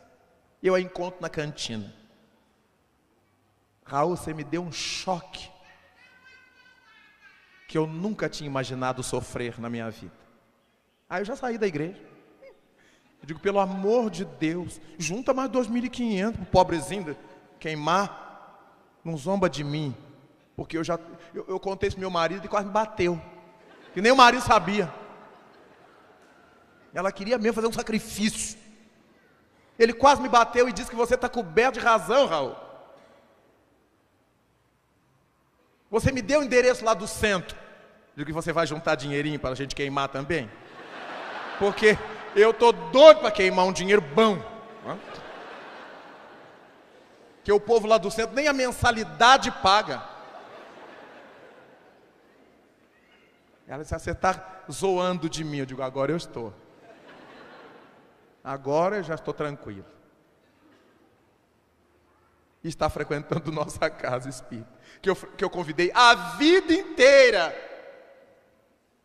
eu a encontro na cantina. Raul, você me deu um choque que eu nunca tinha imaginado sofrer na minha vida. Aí eu já saí da igreja. Eu digo, pelo amor de Deus, junta mais 2.500 para o pobrezinho queimar. Não zomba de mim. Porque eu contei isso pro meu marido e quase me bateu. Que nem o marido sabia. Ela queria mesmo fazer um sacrifício. Ele quase me bateu e disse que você está coberto de razão, Raul. Você me deu o endereço lá do centro. Digo que você vai juntar dinheirinho para a gente queimar também. Porque eu tô doido para queimar um dinheiro bom. Que o povo lá do centro nem a mensalidade paga. Ela disse, você está zoando de mim. Eu digo, agora eu estou. Agora eu já estou tranquilo. E está frequentando nossa casa espírita. Que eu convidei a vida inteira.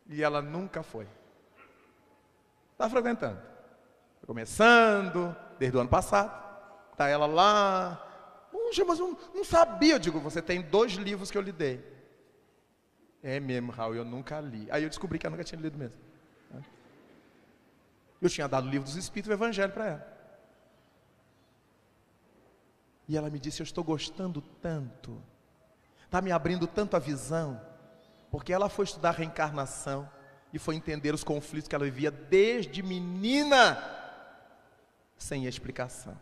E ela nunca foi. Está frequentando. Começando, desde o ano passado. Está ela lá. Puxa, mas eu não sabia. Eu digo, você tem 2 livros que eu lhe dei. É mesmo, Raul, eu nunca li. Aí eu descobri que eu nunca tinha lido mesmo. Eu tinha dado o livro dos Espíritos e o Evangelho para ela. E ela me disse, eu estou gostando tanto. Está me abrindo tanto a visão. Porque ela foi estudar reencarnação. E foi entender os conflitos que ela vivia desde menina, sem explicação.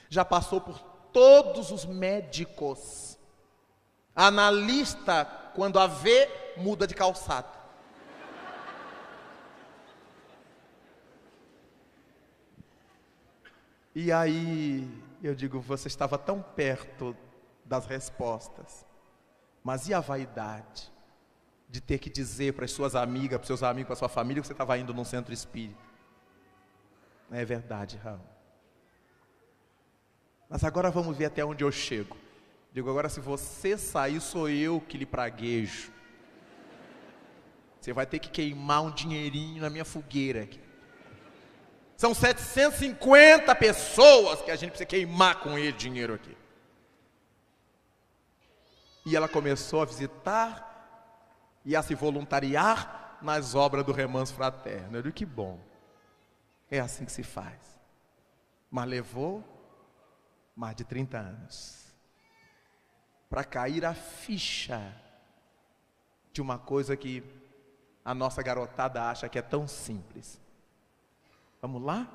Já passou por todos os médicos. Analista, quando a vê, muda de calçado. E aí, eu digo, você estava tão perto das respostas. Mas e a vaidade? De ter que dizer para as suas amigas, para os seus amigos, para a sua família que você estava indo num centro espírita. Não é verdade, Raul. Mas agora vamos ver até onde eu chego. Digo, agora se você sair, sou eu que lhe praguejo. Você vai ter que queimar um dinheirinho na minha fogueira aqui. São 750 pessoas que a gente precisa queimar com ele dinheiro aqui. E ela começou a visitar e a se voluntariar nas obras do Remanso Fraterno. Eu digo, que bom. É assim que se faz. Mas levou mais de 30 anos para cair a ficha de uma coisa que a nossa garotada acha que é tão simples. Vamos lá?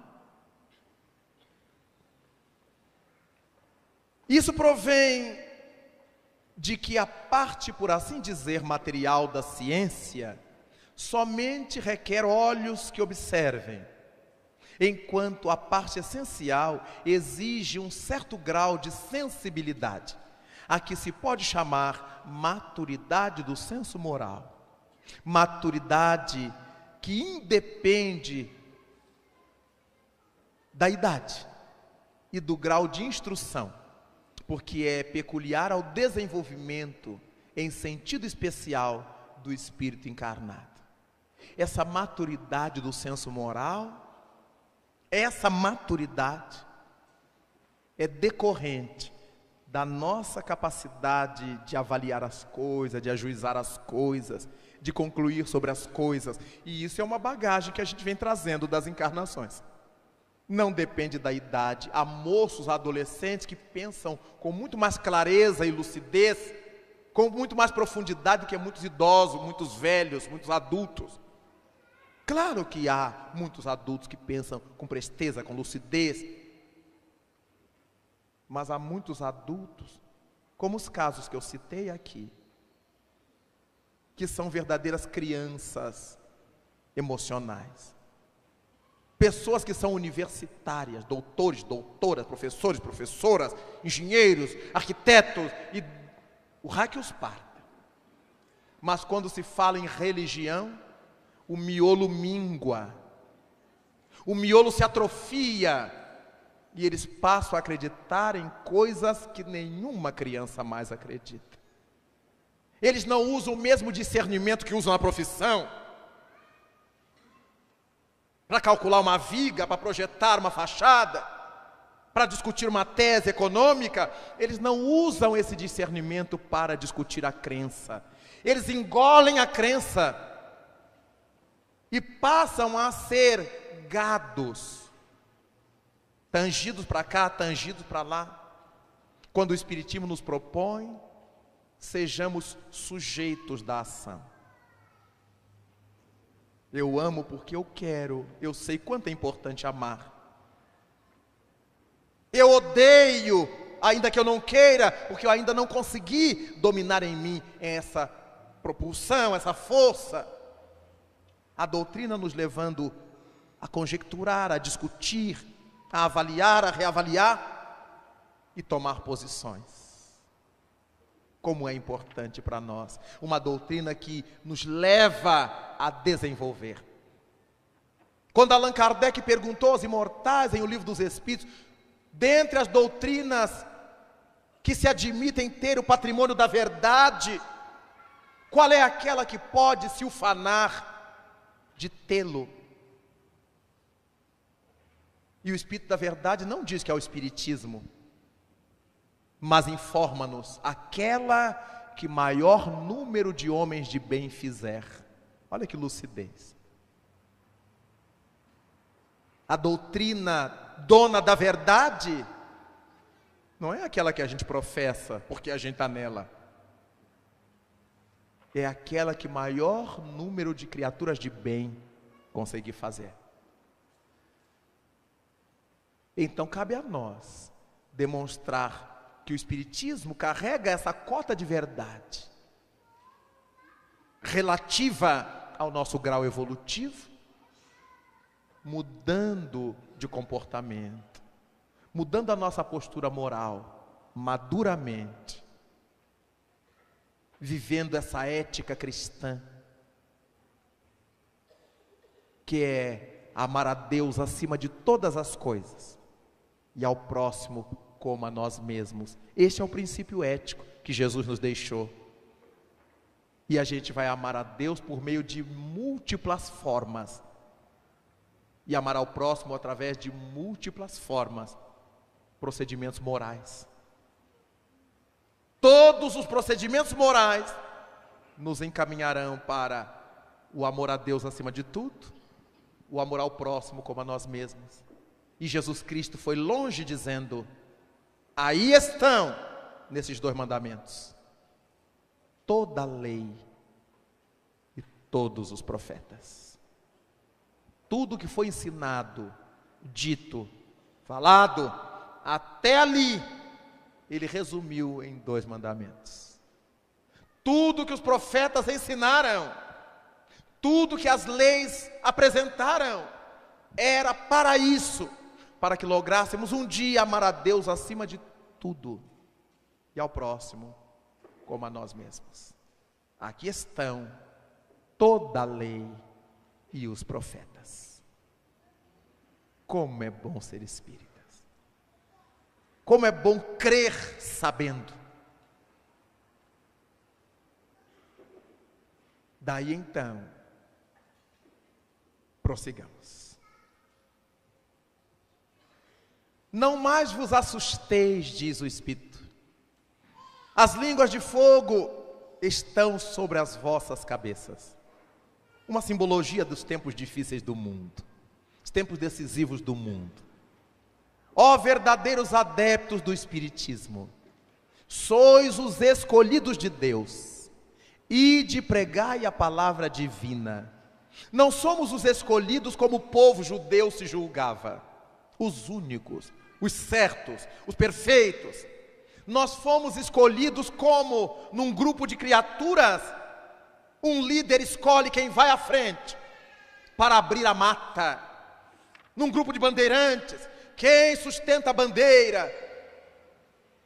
Isso provém de que a parte, por assim dizer, material da ciência, somente requer olhos que observem, enquanto a parte essencial exige um certo grau de sensibilidade, a que se pode chamar maturidade do senso moral. Maturidade que independe da idade e do grau de instrução, porque é peculiar ao desenvolvimento em sentido especial do espírito encarnado. Essa maturidade do senso moral, essa maturidade é decorrente da nossa capacidade de avaliar as coisas, de ajuizar as coisas, de concluir sobre as coisas. E isso é uma bagagem que a gente vem trazendo das encarnações. Não depende da idade. Há moços, adolescentes que pensam com muito mais clareza e lucidez, com muito mais profundidade do que muitos idosos, muitos velhos, muitos adultos. Claro que há muitos adultos que pensam com presteza, com lucidez, mas há muitos adultos, como os casos que eu citei aqui, que são verdadeiras crianças emocionais. Pessoas que são universitárias, doutores, doutoras, professores, professoras, engenheiros, arquitetos, e o raio que os parta. Mas quando se fala em religião, o miolo mingua, o miolo se atrofia, e eles passam a acreditar em coisas que nenhuma criança mais acredita. Eles não usam o mesmo discernimento que usam na profissão, para calcular uma viga, para projetar uma fachada, para discutir uma tese econômica. Eles não usam esse discernimento para discutir a crença. Eles engolem a crença e passam a ser gados, tangidos para cá, tangidos para lá. Quando o Espiritismo nos propõe, sejamos sujeitos da ação. Eu amo porque eu quero, eu sei quanto é importante amar. Eu odeio, ainda que eu não queira, porque eu ainda não consegui dominar em mim essa propulsão, essa força. A doutrina nos levando a conjecturar, a discutir, a avaliar, a reavaliar e tomar posições. Como é importante para nós uma doutrina que nos leva a desenvolver. Quando Allan Kardec perguntou aos imortais em O Livro dos Espíritos, dentre as doutrinas que se admitem ter o patrimônio da verdade, qual é aquela que pode se ufanar de tê-lo? E o Espírito da Verdade não diz que é o Espiritismo, mas informa-nos aquela que maior número de homens de bem fizer. Olha que lucidez. A doutrina dona da verdade não é aquela que a gente professa porque a gente está nela. É aquela que maior número de criaturas de bem conseguir fazer. Então cabe a nós demonstrar que o Espiritismo carrega essa cota de verdade relativa ao nosso grau evolutivo, mudando de comportamento, mudando a nossa postura moral, maduramente, vivendo essa ética cristã, que é amar a Deus acima de todas as coisas, e ao próximo como a nós mesmos. Este é o princípio ético que Jesus nos deixou. E a gente vai amar a Deus por meio de múltiplas formas. E amar ao próximo através de múltiplas formas, procedimentos morais. Todos os procedimentos morais nos encaminharão para o amor a Deus acima de tudo, o amor ao próximo como a nós mesmos. E Jesus Cristo foi longe dizendo: aí estão, nesses 2 mandamentos, toda a lei e todos os profetas. Tudo que foi ensinado, dito, falado, até ali, ele resumiu em 2 mandamentos. Tudo que os profetas ensinaram, tudo que as leis apresentaram, era para isso, para que lográssemos um dia amar a Deus acima de tudo e ao próximo como a nós mesmos. Aqui estão toda a lei e os profetas. Como é bom ser espíritas. Como é bom crer sabendo. Daí então, prossigamos. Não mais vos assusteis, diz o Espírito. As línguas de fogo estão sobre as vossas cabeças. Uma simbologia dos tempos difíceis do mundo, os tempos decisivos do mundo. Ó verdadeiros adeptos do Espiritismo, sois os escolhidos de Deus, ide pregai a palavra divina. Não somos os escolhidos como o povo judeu se julgava, os únicos, os certos, os perfeitos. Nós fomos escolhidos como, num grupo de criaturas, um líder escolhe quem vai à frente para abrir a mata, num grupo de bandeirantes, quem sustenta a bandeira,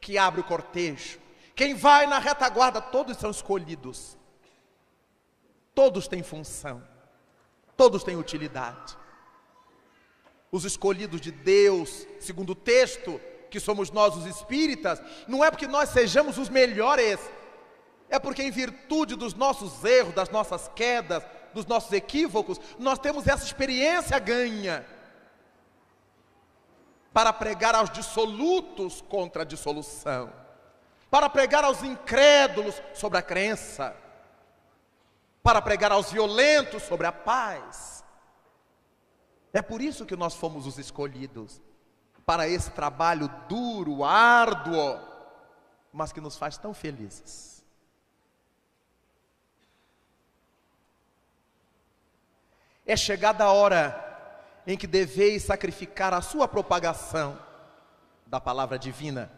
que abre o cortejo, quem vai na retaguarda, todos são escolhidos. Todos têm função, todos têm utilidade. Os escolhidos de Deus, segundo o texto, que somos nós os espíritas, não é porque nós sejamos os melhores, é porque em virtude dos nossos erros, das nossas quedas, dos nossos equívocos, nós temos essa experiência ganha para pregar aos dissolutos contra a dissolução, para pregar aos incrédulos sobre a crença, para pregar aos violentos sobre a paz. É por isso que nós fomos os escolhidos, para esse trabalho duro, árduo, mas que nos faz tão felizes. É chegada a hora em que deveis sacrificar a sua propagação da palavra divina,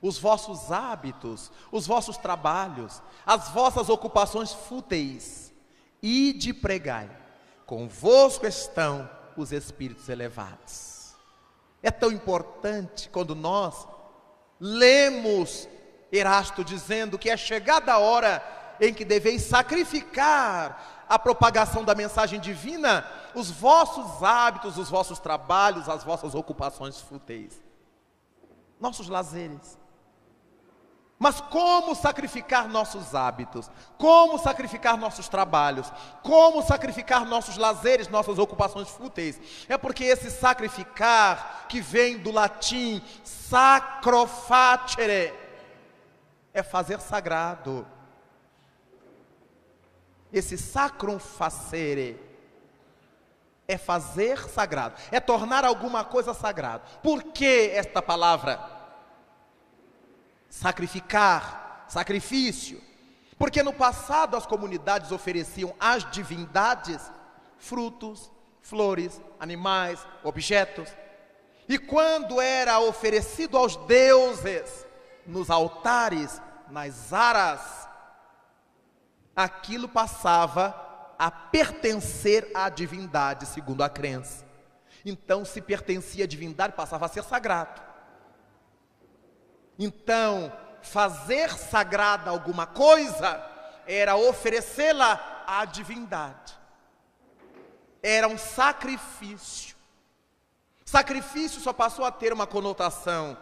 os vossos hábitos, os vossos trabalhos, as vossas ocupações fúteis, e de pregai, convosco estão os espíritos elevados. É tão importante quando nós lemos Erasto dizendo que é chegada a hora em que deveis sacrificar a propagação da mensagem divina, os vossos hábitos, os vossos trabalhos, as vossas ocupações fúteis, nossos lazeres. Mas como sacrificar nossos hábitos? Como sacrificar nossos trabalhos? Como sacrificar nossos lazeres, nossas ocupações fúteis? É porque esse sacrificar, que vem do latim sacro facere, é fazer sagrado. Esse sacrum facere é fazer sagrado, é tornar alguma coisa sagrado. Por que esta palavra? Sacrificar, sacrifício. Porque no passado as comunidades ofereciam às divindades frutos, flores, animais, objetos. E quando era oferecido aos deuses, nos altares, nas aras, aquilo passava a pertencer à divindade, segundo a crença. Então, se pertencia à divindade, passava a ser sagrado. Então, fazer sagrada alguma coisa era oferecê-la à divindade. Era um sacrifício. Sacrifício só passou a ter uma conotação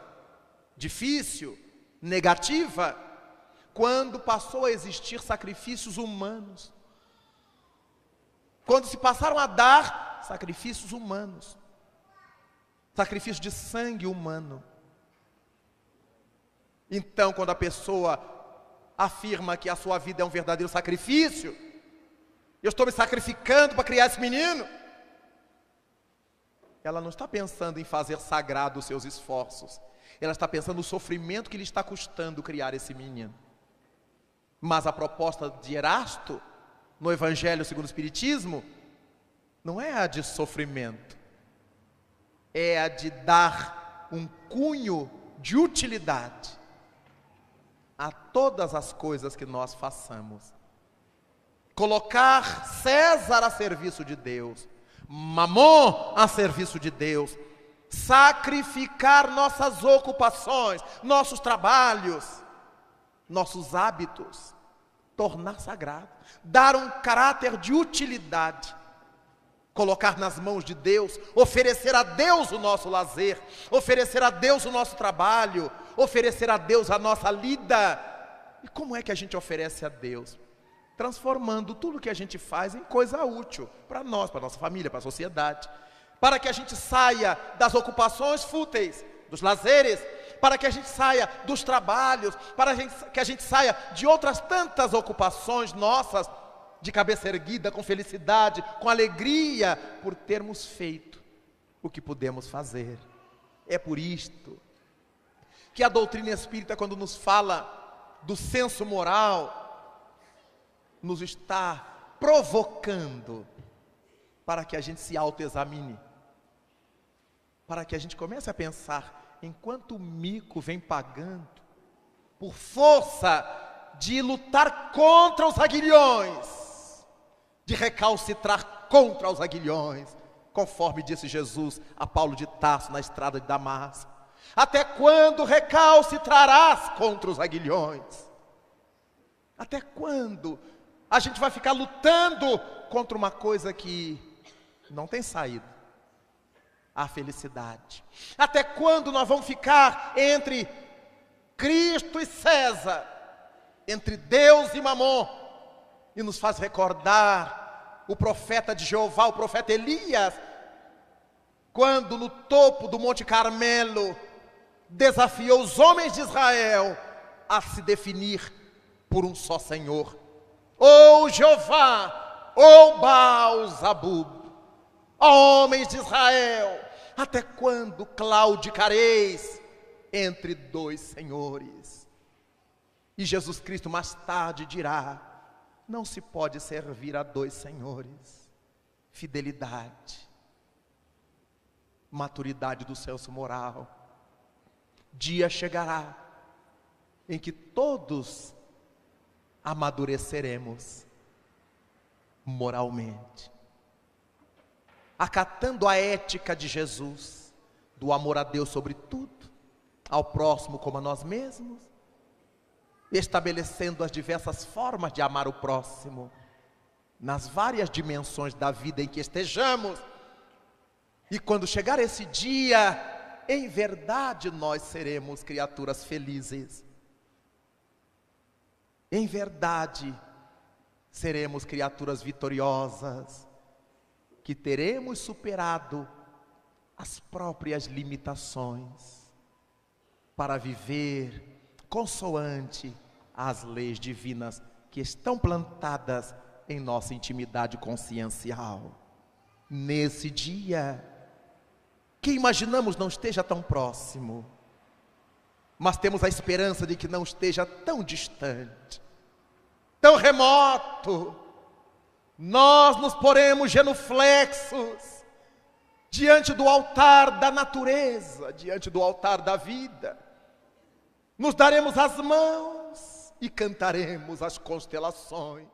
difícil, negativa, quando passou a existir sacrifícios humanos. Quando se passaram a dar sacrifícios humanos, sacrifício de sangue humano. Então, quando a pessoa afirma que a sua vida é um verdadeiro sacrifício, eu estou me sacrificando para criar esse menino, ela não está pensando em fazer sagrado os seus esforços, ela está pensando no sofrimento que lhe está custando criar esse menino. Mas a proposta de Erasto, no Evangelho segundo o Espiritismo, não é a de sofrimento, é a de dar um cunho de utilidade a todas as coisas que nós façamos. Colocar César a serviço de Deus, Mamon a serviço de Deus, sacrificar nossas ocupações, nossos trabalhos, nossos hábitos, tornar sagrado, dar um caráter de utilidade, colocar nas mãos de Deus, oferecer a Deus o nosso lazer, oferecer a Deus o nosso trabalho, oferecer a Deus a nossa lida. E como é que a gente oferece a Deus? Transformando tudo que a gente faz em coisa útil para nós, para a nossa família, para a sociedade, para que a gente saia das ocupações fúteis, dos lazeres, para que a gente saia dos trabalhos, para que a gente saia de outras tantas ocupações nossas, de cabeça erguida, com felicidade, com alegria, por termos feito o que pudemos fazer. É por isto que a doutrina espírita, quando nos fala do senso moral, nos está provocando para que a gente se autoexamine, para que a gente comece a pensar em quanto mico vem pagando por força de lutar contra os aguilhões, de recalcitrar contra os aguilhões, conforme disse Jesus a Paulo de Tarso na estrada de Damasco. Até quando recalcitrarás contra os aguilhões? Até quando a gente vai ficar lutando contra uma coisa que não tem saída? A felicidade. Até quando nós vamos ficar entre Cristo e César, entre Deus e Mamon? E nos faz recordar o profeta de Jeová, o profeta Elias, quando no topo do Monte Carmelo desafiou os homens de Israel a se definir por um só Senhor, ou Jeová, ou Baal-Zabub. Ó homens de Israel, até quando claudicareis entre dois senhores? E Jesus Cristo mais tarde dirá: não se pode servir a dois senhores. Fidelidade, maturidade do senso moral. Dia chegará em que todos amadureceremos moralmente, acatando a ética de Jesus, do amor a Deus sobre tudo, ao próximo como a nós mesmos, estabelecendo as diversas formas de amar o próximo, nas várias dimensões da vida em que estejamos. E quando chegar esse dia, em verdade nós seremos criaturas felizes. Em verdade seremos criaturas vitoriosas, que teremos superado as próprias limitações para viver consoante as leis divinas que estão plantadas em nossa intimidade consciencial. Nesse dia, que imaginamos não esteja tão próximo, mas temos a esperança de que não esteja tão distante, tão remoto, nós nos poremos genuflexos diante do altar da natureza, diante do altar da vida, nos daremos as mãos e cantaremos as constelações.